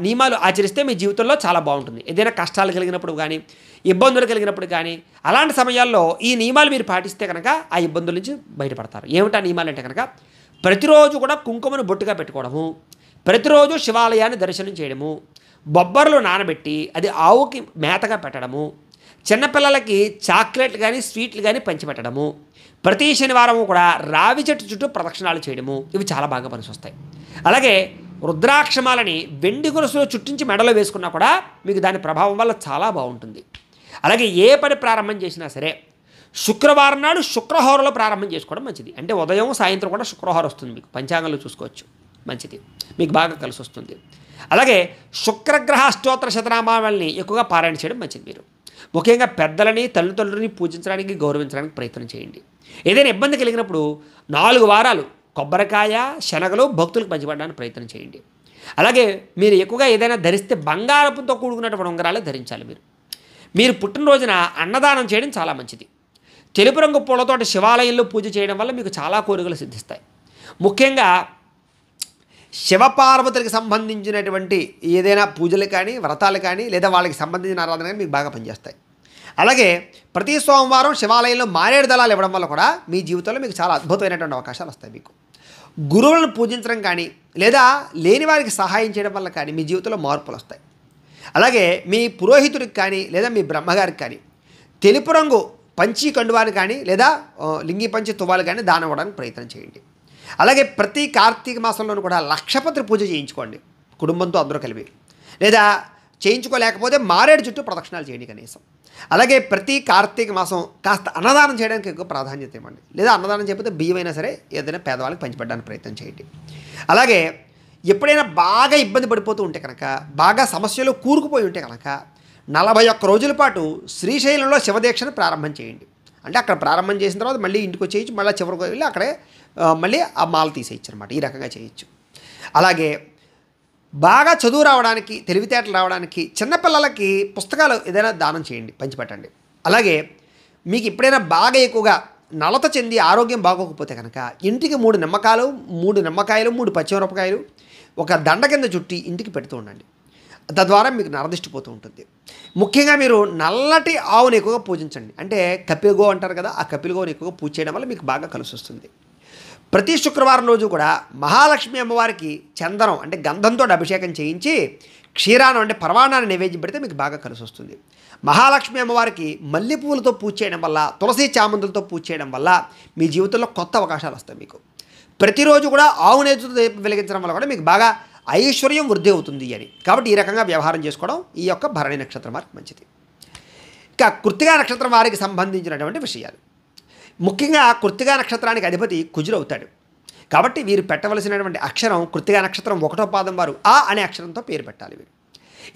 నియమాలు ఆచరిస్తే మీ జీవితంలో చాలా బాగుంటుంది. ఏదైనా కష్టాలు కలిగినప్పుడు కానీ, ఇబ్బందులు కలిగినప్పుడు కానీ, అలాంటి సమయాల్లో ఈ నియమాలు మీరు పాటిస్తే కనుక ఆ ఇబ్బందుల నుంచి బయటపడతారు. ఏమిటా నియమాలు అంటే కనుక ప్రతిరోజు కూడా కుంకుమను బొట్టుగా పెట్టుకోవడము, ప్రతిరోజు శివాలయాన్ని దర్శనం చేయడము, బొబ్బర్లు నానబెట్టి అది ఆవుకి మేతగా పెట్టడము, చిన్నపిల్లలకి చాక్లెట్లు కానీ స్వీట్లు కానీ పంచిపెట్టడము, ప్రతి శనివారము కూడా రావి చెట్టు చుట్టూ ప్రదక్షిణాలు చేయడము, ఇవి చాలా బాగా పనికొస్తాయి. అలాగే రుద్రాక్షమాలని వెండి గొలుసులో చుట్టించి మెడలో వేసుకున్నా కూడా మీకు దాని ప్రభావం వల్ల చాలా బాగుంటుంది. అలాగే ఏ పని ప్రారంభం చేసినా సరే శుక్రవారం నాడు శుక్రహోరలో ప్రారంభం చేసుకోవడం మంచిది. అంటే ఉదయం సాయంత్రం కూడా శుక్రహోర వస్తుంది, మీకు పంచాంగంలో చూసుకోవచ్చు, మంచిది, మీకు బాగా కలిసి వస్తుంది. అలాగే శుక్రగ్రహ అష్టోత్తర శతనామావళిని ఎక్కువగా పారాయణ చేయడం మంచిది. మీరు ముఖ్యంగా పెద్దలని, తల్లిదండ్రులని పూజించడానికి, గౌరవించడానికి ప్రయత్నం చేయండి. ఏదైనా ఇబ్బంది కలిగినప్పుడు 4 వారాలు కొబ్బరికాయ, శనగలు భక్తులకు పంచిపెట్టడానికి ప్రయత్నం చేయండి. అలాగే మీరు ఎక్కువగా ఏదైనా ధరిస్తే బంగారపుతో కూడుకున్నటువంటి ఉంగరాలు ధరించాలి. మీరు పుట్టినరోజున అన్నదానం చేయడం చాలా మంచిది. తెలుపు రంగు పూలతోటి శివాలయంలో పూజ చేయడం వల్ల మీకు చాలా కోరికలు సిద్ధిస్తాయి. ముఖ్యంగా శివపార్వతులకు సంబంధించినటువంటి ఏదైనా పూజలు కానీ, వ్రతాలు కానీ, లేదా వాళ్ళకి సంబంధించిన ఆరాధన కానీ మీకు బాగా పనిచేస్తాయి. అలాగే ప్రతి సోమవారం శివాలయంలో మారేడు దళాలు ఇవ్వడం వల్ల కూడా మీ జీవితంలో మీకు చాలా అద్భుతమైనటువంటి అవకాశాలు వస్తాయి. మీకు గురువులను పూజించడం కానీ, లేదా లేని వారికి సహాయం చేయడం వల్ల కానీ మీ జీవితంలో మార్పులు వస్తాయి. అలాగే మీ పురోహితుడికి కానీ, లేదా మీ బ్రహ్మగారికి కానీ తెలుపు రంగు పంచి కండువాని కానీ, లేదా లింగి పంచి తువ్వాలు కానీ దానం ఇవ్వడానికి ప్రయత్నం చేయండి. అలాగే ప్రతి కార్తీక మాసంలోనూ కూడా లక్షపత్రి పూజ చేయించుకోండి కుటుంబంతో అందరూ కలిపి, లేదా చేయించుకోలేకపోతే మారేడు చుట్టూ ప్రదక్షిణాలు చేయండి కనీసం. అలాగే ప్రతి కార్తీక మాసం కాస్త అన్నదానం చేయడానికి ఎక్కువ ప్రాధాన్యత ఇవ్వండి, లేదా అన్నదానం చేయకపోతే బియ్యమైనా సరే ఏదైనా పేదవాళ్ళకి పంచిపెట్టడానికి ప్రయత్నం చేయండి. అలాగే ఎప్పుడైనా బాగా ఇబ్బంది పడిపోతూ ఉంటే కనుక, బాగా సమస్యలు కూరుకుపోయి ఉంటే కనుక 41 రోజుల పాటు శ్రీశైలంలో శివదీక్షను ప్రారంభం చేయండి. అంటే అక్కడ ప్రారంభం చేసిన తర్వాత మళ్ళీ ఇంటికి వచ్చేయచ్చు, మళ్ళీ చివరికి వెళ్ళి అక్కడే మళ్ళీ ఆ మాల తీసేయచ్చు అనమాట. ఈ రకంగా చేయొచ్చు. అలాగే బాగా చదువు రావడానికి, తెలివితేటలు రావడానికి చిన్నపిల్లలకి పుస్తకాలు ఏదైనా దానం చేయండి, పంచిపెట్టండి. అలాగే మీకు ఎప్పుడైనా బాగా ఎక్కువగా నలత చెంది ఆరోగ్యం బాగోకపోతే కనుక ఇంటికి 3 నిమ్మకాయలు, 3 పచ్చిమిరపకాయలు ఒక దండ కింద చుట్టి ఇంటికి పెడుతూ ఉండండి. తద్వారా మీకు నరదిష్టిపోతూ ఉంటుంది. ముఖ్యంగా మీరు నల్లటి ఆవును ఎక్కువగా పూజించండి. అంటే కపిలగో అంటారు కదా, ఆ కపిలగోని ఎక్కువగా పూజ చేయడం వల్ల మీకు బాగా కలిసి వస్తుంది. ప్రతి శుక్రవారం రోజు కూడా మహాలక్ష్మి అమ్మవారికి చందనం అంటే గంధంతో అభిషేకం చేయించి క్షీరానం అంటే పరమాణాన్ని నైవేద్యం పెడితే మీకు బాగా కలిసి వస్తుంది. మహాలక్ష్మి అమ్మవారికి మల్లెపూలతో పూజ చేయడం వల్ల, తులసి చామంతులతో పూజ చేయడం వల్ల మీ జీవితంలో కొత్త అవకాశాలు వస్తాయి. మీకు ప్రతిరోజు కూడా ఆవు నేతితో వెలిగించడం వల్ల కూడా మీకు బాగా ఐశ్వర్యం వృద్ధి అవుతుంది అని. కాబట్టి ఈ రకంగా వ్యవహారం చేసుకోవడం ఈ యొక్క భరణి నక్షత్రం వారికి మంచిది. ఇక కృత్తికా నక్షత్రం వారికి సంబంధించినటువంటి విషయాలు. ముఖ్యంగా కృత్తికా నక్షత్రానికి అధిపతి కుజుడు అవుతాడు. కాబట్టి వీరు పెట్టవలసినటువంటి అక్షరం కృత్తికా నక్షత్రం 1వ పాదం వారు ఆ అనే అక్షరంతో పేరు పెట్టాలి. వీరు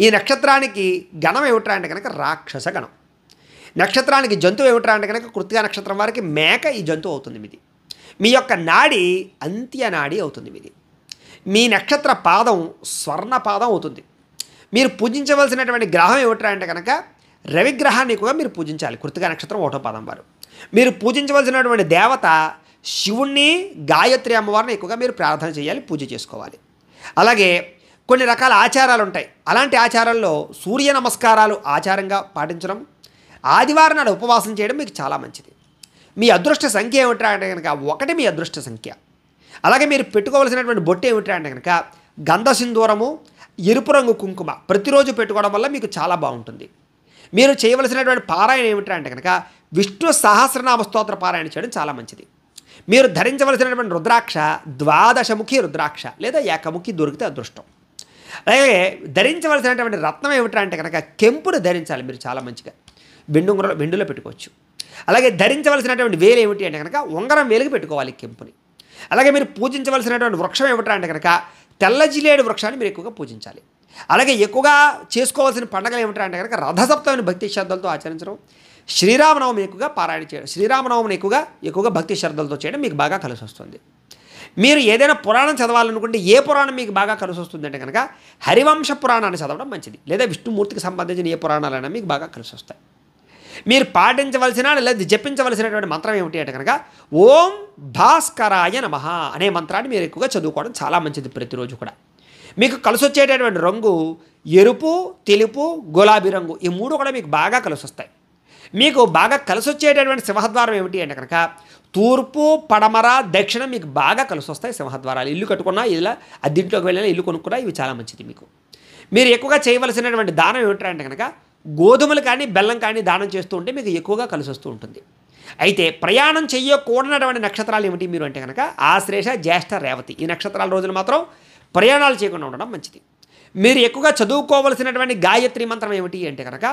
ఈ నక్షత్రానికి గణం ఏమిట్రా అంటే కనుక రాక్షస గణం. నక్షత్రానికి జంతువు ఏమిట్రా అంటే కనుక కృత్తికా నక్షత్రం వారికి మేక ఈ జంతువు అవుతుంది మీది. మీ యొక్క నాడి అంత్య నాడి అవుతుంది మీది. మీ నక్షత్ర పాదం స్వర్ణ పాదం అవుతుంది. మీరు పూజించవలసినటువంటి గ్రహం ఏమిట్రా అంటే కనుక రవిగ్రహాన్ని ఎక్కువగా మీరు పూజించాలి. కృత్తికా నక్షత్రం 1వ పాదం వారు. మీరు పూజించవలసినటువంటి దేవత శివుణ్ణి, గాయత్రి అమ్మవారిని ఎక్కువగా మీరు ప్రార్థన చేయాలి, పూజ చేసుకోవాలి. అలాగే కొన్ని రకాల ఆచారాలు ఉంటాయి. అలాంటి ఆచారాల్లో సూర్య నమస్కారాలు ఆచారంగా పాటించడం, ఆదివారం నాడు ఉపవాసం చేయడం మీకు చాలా మంచిది. మీ అదృష్ట సంఖ్య ఏమిట్రా అంటే కనుక 1 మీ అదృష్ట సంఖ్య. అలాగే మీరు పెట్టుకోవాల్సినటువంటి బొట్టు ఏమిట్రా అంటే కనుక గంధ సింధూరము, ఎరుపు రంగు కుంకుమ ప్రతిరోజు పెట్టుకోవడం వల్ల మీకు చాలా బాగుంటుంది. మీరు చేయవలసినటువంటి పారాయణ ఏమిట్రా అంటే కనుక విష్ణు సహస్రనామ స్తోత్ర పారాయణ చేయడం చాలా మంచిది. మీరు ధరించవలసినటువంటి రుద్రాక్ష 12ముఖి రుద్రాక్ష లేదా ఏకముఖి దొరికితే అదృష్టం. అలాగే ధరించవలసినటువంటి రత్నం ఏమిట్రా అంటే కనుక కెంపును ధరించాలి మీరు చాలా మంచిగా. వెండిలో పెట్టుకోవచ్చు. అలాగే ధరించవలసినటువంటి వేలు ఏమిటి అంటే కనుక ఉంగరం వేలుకి పెట్టుకోవాలి కెంపుని. అలాగే మీరు పూజించవలసినటువంటి వృక్షం ఏమిట్రా అంటే కనుక తెల్ల జిల్లేడు వృక్షాన్ని మీరు ఎక్కువగా పూజించాలి. అలాగే ఎక్కువగా చేసుకోవాల్సిన పండుగలు ఏమిట్రా అంటే కనుక రథసప్తమిని భక్తి శ్రద్ధలతో ఆచరించడం, శ్రీరామనవమి ఎక్కువగా పారాయణ చేయడం, శ్రీరామనవమిని ఎక్కువగా భక్తి శ్రద్ధలతో చేయడం మీకు బాగా కలిసి వస్తుంది. మీరు ఏదైనా పురాణం చదవాలనుకుంటే ఏ పురాణం మీకు బాగా కలిసి వస్తుంది అంటే కనుక హరివంశ పురాణాన్ని చదవడం మంచిది. లేదా విష్ణుమూర్తికి సంబంధించిన ఏ పురాణాలైనా మీకు బాగా కలిసి వస్తాయి. మీరు పాటించవలసిన లేదా జపించవలసినటువంటి మంత్రం ఏమిటి అంటే కనుక ఓం భాస్కరాయ నమః అనే మంత్రాన్ని మీరు ఎక్కువగా చదువుకోవడం చాలా మంచిది ప్రతిరోజు కూడా. మీకు కలిసి వచ్చేటటువంటి రంగు ఎరుపు, తెలుపు, గులాబీ రంగు, ఈ 3 కూడా మీకు బాగా కలిసి వస్తాయి. మీకు బాగా కలిసి వచ్చేటటువంటి సింహద్వారం ఏమిటి అంటే కనుక తూర్పు, పడమర, దక్షిణం మీకు బాగా కలిసి వస్తాయి సింహద్వారాలు. ఇల్లు కట్టుకున్నా, ఇలా అద్దెంట్లోకి వెళ్ళినా, ఇల్లు కొనుక్కున్నా ఇవి చాలా మంచిది మీకు. మీరు ఎక్కువగా చేయవలసినటువంటి దానం ఏమిటి అంటే కనుక గోధుమలు కానీ బెల్లం కానీ దానం చేస్తూ ఉంటే మీకు ఎక్కువగా కలిసి వస్తూ ఉంటుంది. అయితే ప్రయాణం చేయకూడనటువంటి నక్షత్రాలు ఏమిటి మీరు అంటే కనుక ఆశ్లేష, జ్యేష్ఠ, రేవతి ఈ నక్షత్రాల రోజులు మాత్రం ప్రయాణాలు చేయకుండా ఉండడం మంచిది. మీరు ఎక్కువగా చదువుకోవలసినటువంటి గాయత్రి మంత్రం ఏమిటి అంటే కనుక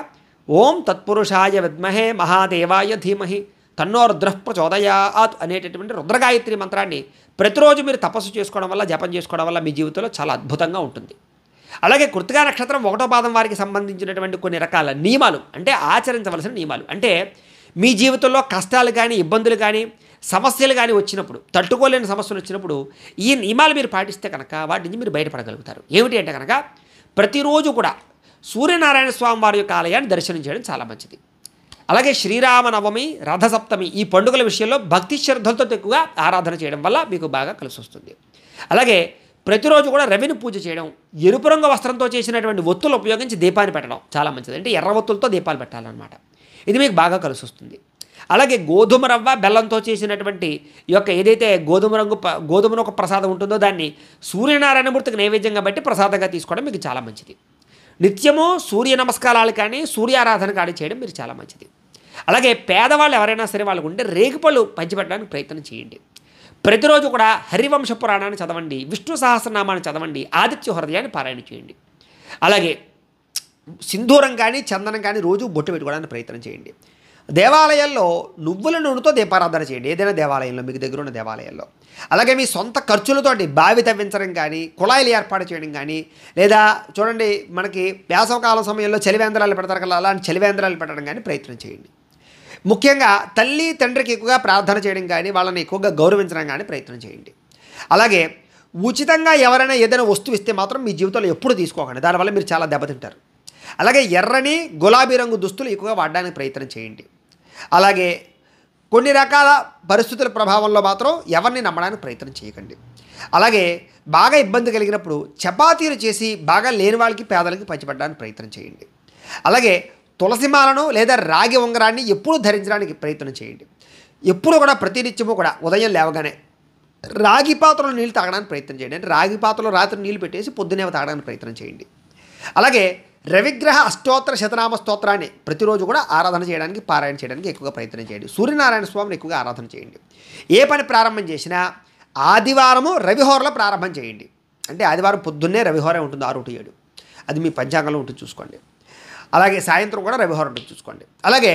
ఓం తత్పురుషాయ విద్మహే మహాదేవాయ ధీమహి తన్నో రుద్రః ప్రచోదయాత్ అనేటటువంటి రుద్రగాయత్రి మంత్రాన్ని ప్రతిరోజు మీరు తపస్సు చేసుకోవడం వల్ల, జపం చేసుకోవడం వల్ల మీ జీవితంలో చాలా అద్భుతంగా ఉంటుంది. అలాగే కృత్తికా నక్షత్రం 1వ పాదం వారికి సంబంధించినటువంటి కొన్ని రకాల నియమాలు, అంటే ఆచరించవలసిన నియమాలు, అంటే మీ జీవితంలో కష్టాలు కానీ, ఇబ్బందులు కానీ, సమస్యలు కానీ వచ్చినప్పుడు, తట్టుకోలేని సమస్యలు వచ్చినప్పుడు ఈ నియమాలు మీరు పాటిస్తే కనుక వాటి నుంచి మీరు బయటపడగలుగుతారు. ఏమిటి అంటే కనుక ప్రతిరోజు కూడా సూర్యనారాయణ స్వామి వారి యొక్క ఆలయాన్ని దర్శనం చేయడం చాలా మంచిది. అలాగే శ్రీరామనవమి, రథసప్తమి ఈ పండుగల విషయంలో భక్తి శ్రద్ధలతో ఎక్కువగా ఆరాధన చేయడం వల్ల మీకు బాగా కలిసి వస్తుంది. అలాగే ప్రతిరోజు కూడా రవిని పూజ చేయడం, ఎరుపు రంగు వస్త్రంతో చేసినటువంటి ఒత్తులు ఉపయోగించి దీపాన్ని పెట్టడం చాలా మంచిది. అంటే ఎర్ర ఒత్తులతో దీపాలు పెట్టాలన్నమాట. ఇది మీకు బాగా కలిసి వస్తుంది. అలాగే గోధుమ రవ్వ, బెల్లంతో చేసినటువంటి ఈ యొక్క ఏదైతే గోధుమను ఒక ప్రసాదం ఉంటుందో దాన్ని సూర్యనారాయణమూర్తికి నైవేద్యంగా బట్టి ప్రసాదంగా తీసుకోవడం మీకు చాలా మంచిది. నిత్యము సూర్య నమస్కారాలు కానీ, సూర్యారాధన కానీ చేయడం మీరు చాలా మంచిది. అలాగే పేదవాళ్ళు ఎవరైనా సరే వాళ్ళకు ఉంటే రేగిపళ్ళు పంచిపెట్టడానికి ప్రయత్నం చేయండి. ప్రతిరోజు కూడా హరివంశ పురాణాన్ని చదవండి, విష్ణు సహస్రనామాన్ని చదవండి, ఆదిత్య హృదయాన్ని పారాయణ చేయండి. అలాగే సింధూరం కానీ, చందనం కానీ రోజు బొట్టు పెట్టుకోవడానికి ప్రయత్నం చేయండి. దేవాలయాల్లో నువ్వుల నూనెతో దీపారాధన చేయండి, ఏదైనా దేవాలయంలో, మీకు దగ్గర ఉన్న దేవాలయాల్లో. అలాగే మీ సొంత ఖర్చులతోటి బావి తవ్వించడం కానీ, కుళాయిలు ఏర్పాటు చేయడం కానీ, లేదా చూడండి మనకి వేసవకాలం సమయంలో చలివేంద్రాలు పెడతారు కదా, అలాంటి చలివేంద్రాలు పెట్టడం కానీ ప్రయత్నం చేయండి. ముఖ్యంగా తల్లి తండ్రికి ఎక్కువగా ప్రార్థన చేయడం కానీ, వాళ్ళని ఎక్కువగా గౌరవించడం కానీ ప్రయత్నం చేయండి. అలాగే ఉచితంగా ఎవరైనా ఏదైనా వస్తువు ఇస్తే మాత్రం మీ జీవితంలో ఎప్పుడు తీసుకోకండి, దానివల్ల మీరు చాలా దెబ్బతింటారు. అలాగే ఎర్రని, గులాబీ రంగు దుస్తులు ఎక్కువగా వాడడానికి ప్రయత్నం చేయండి. అలాగే కొన్ని రకాల పరిస్థితుల ప్రభావంలో మాత్రం ఎవరిని నమ్మడానికి ప్రయత్నం చేయకండి. అలాగే బాగా ఇబ్బంది కలిగినప్పుడు చపాతీలు చేసి బాగా లేని వాళ్ళకి, పేదలకి పంచిపెట్టడానికి ప్రయత్నం చేయండి. అలాగే తులసిమాలను లేదా రాగి ఉంగరాన్ని ఎప్పుడూ ధరించడానికి ప్రయత్నం చేయండి. ఎప్పుడు కూడా ప్రతినిత్యము కూడా ఉదయం లేవగానే రాగి పాత్రలో నీళ్ళు తాగడానికి ప్రయత్నం చేయండి. అంటే రాగి పాత్రలో రాత్రి నీళ్ళు పెట్టేసి పొద్దునే తాగడానికి ప్రయత్నం చేయండి. అలాగే రవిగ్రహ అష్టోత్తర శతనామ స్తోత్రాన్ని ప్రతిరోజు కూడా ఆరాధన చేయడానికి, పారాయణ చేయడానికి ఎక్కువగా ప్రయత్నం చేయండి. సూర్యనారాయణ స్వామిని ఎక్కువగా ఆరాధన చేయండి. ఏ పని ప్రారంభం చేసినా ఆదివారము రవిహోరలో ప్రారంభం చేయండి. అంటే ఆదివారం పొద్దున్నే రవిహోర ఉంటుంది 6 to 7, అది మీ పంచాంగంలో ఉంటుంది చూసుకోండి. అలాగే సాయంత్రం కూడా రవిహోర ఉంటుంది చూసుకోండి. అలాగే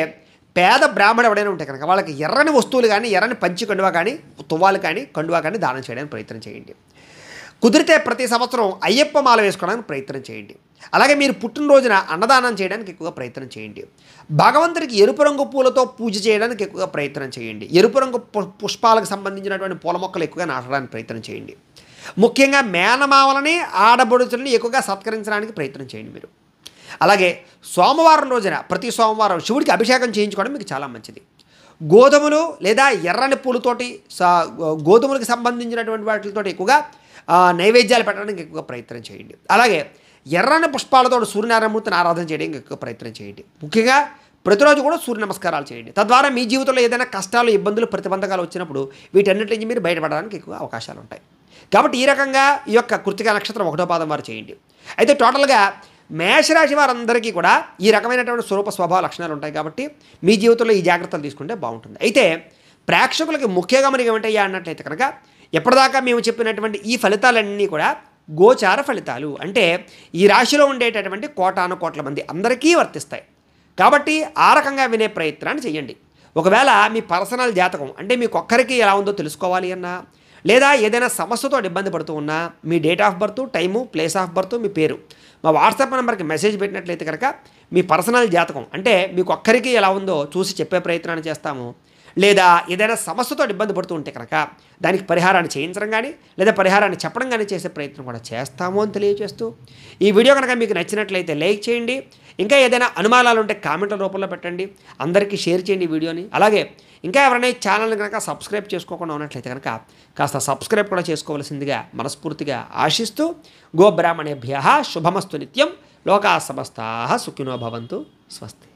పేద బ్రాహ్మణుడు ఎవడైనా ఉంటే కనుక వాళ్ళకి ఎర్రని వస్తువులు కానీ, ఎర్రని పంచి కండువా కానీ, తువ్వాలు కానీ, కండువా కానీ దానం చేయడానికి ప్రయత్నం చేయండి. కుదిరితే ప్రతి సంవత్సరం అయ్యప్ప మాల వేసుకోవడానికి ప్రయత్నం చేయండి. అలాగే మీరు పుట్టినరోజున అన్నదానం చేయడానికి ఎక్కువగా ప్రయత్నం చేయండి. భగవంతుడికి ఎరుపు రంగు పూలతో పూజ చేయడానికి ఎక్కువగా ప్రయత్నం చేయండి. ఎరుపు రంగు పుష్పాలకు సంబంధించినటువంటి పూల మొక్కలు ఎక్కువగా నాటడానికి ప్రయత్నం చేయండి. ముఖ్యంగా మేనమామలని ఆడబడుచులని ఎక్కువగా సత్కరించడానికి ప్రయత్నం చేయండి మీరు. అలాగే సోమవారం రోజున ప్రతి సోమవారం శివుడికి అభిషేకం చేయించుకోవడం మీకు చాలా మంచిది. గోధుమలు లేదా ఎర్రని పూలతోటి గోధుమలకు సంబంధించినటువంటి వాటితో ఎక్కువగా నైవేద్యాలు పెట్టడానికి ఎక్కువగా ప్రయత్నం చేయండి. అలాగే ఎర్రని పుష్పాలతో సూర్యనారాయణమూర్తిని ఆరాధన చేయడానికి ఎక్కువ ప్రయత్నం చేయండి. ముఖ్యంగా ప్రతిరోజు కూడా సూర్య నమస్కారాలు చేయండి. తద్వారా మీ జీవితంలో ఏదైనా కష్టాలు, ఇబ్బందులు, ప్రతిబంధకాలు వచ్చినప్పుడు వీటన్నిటి నుంచి మీరు బయటపడడానికి ఎక్కువ అవకాశాలు ఉంటాయి. కాబట్టి ఈ రకంగా ఈ యొక్క కృత్తికా నక్షత్రం 1వ పాదం వారు చేయండి. అయితే టోటల్గా మేషరాశి వారందరికీ కూడా ఈ రకమైనటువంటి స్వరూప స్వభావ లక్షణాలు ఉంటాయి. కాబట్టి మీ జీవితంలో ఈ జాగ్రత్తలు తీసుకుంటే బాగుంటుంది. అయితే ప్రేక్షకులకి ముఖ్య గమనిక ఏమిటయ్యా అన్నట్లయితే కనుక ఎప్పటిదాకా మేము చెప్పినటువంటి ఈ ఫలితాలన్నీ కూడా గోచార ఫలితాలు, అంటే ఈ రాశిలో ఉండేటటువంటి కోటాను కోట్ల మంది అందరికీ వర్తిస్తాయి. కాబట్టి ఆ రకంగా వినే ప్రయత్నాన్ని చేయండి. ఒకవేళ మీ పర్సనల్ జాతకం అంటే మీకు ఒక్కరికి ఎలా ఉందో తెలుసుకోవాలి అన్నా, లేదా ఏదైనా సమస్యతో ఇబ్బంది పడుతూ ఉన్నా మీ date of birth, time, place of birth, మీ పేరు మా వాట్సాప్ నెంబర్కి మెసేజ్ పెట్టినట్లయితే కనుక మీ పర్సనల్ జాతకం అంటే మీకు ఒక్కరికి ఎలా ఉందో చూసి చెప్పే ప్రయత్నాన్ని చేస్తాము. లేదా ఏదైనా సమస్యతో ఇబ్బంది పడుతూ ఉంటే కనుక దానికి పరిహారాన్ని చేయించడం కానీ లేదా పరిహారాన్ని చెప్పడం కానీ చేసే ప్రయత్నం కూడా చేస్తాము అని తెలియజేస్తూ, ఈ వీడియో కనుక మీకు నచ్చినట్లయితే లైక్ చేయండి. ఇంకా ఏదైనా అనుమానాలు ఉంటే కామెంట్ల రూపంలో పెట్టండి. అందరికీ షేర్ చేయండి ఈ వీడియోని. అలాగే ఇంకా ఎవరైనా ఈ ఛానల్ని కనుక సబ్స్క్రైబ్ చేసుకోకుండా ఉన్నట్లయితే కనుక కాస్త సబ్స్క్రైబ్ కూడా చేసుకోవాల్సిందిగా మనస్ఫూర్తిగా ఆశిస్తూ, గోబ్రాహ్మణేభ్యః శుభమస్తు నిత్యం, లోకా సమస్తాః సుఖినో భవంతు, స్వస్తి.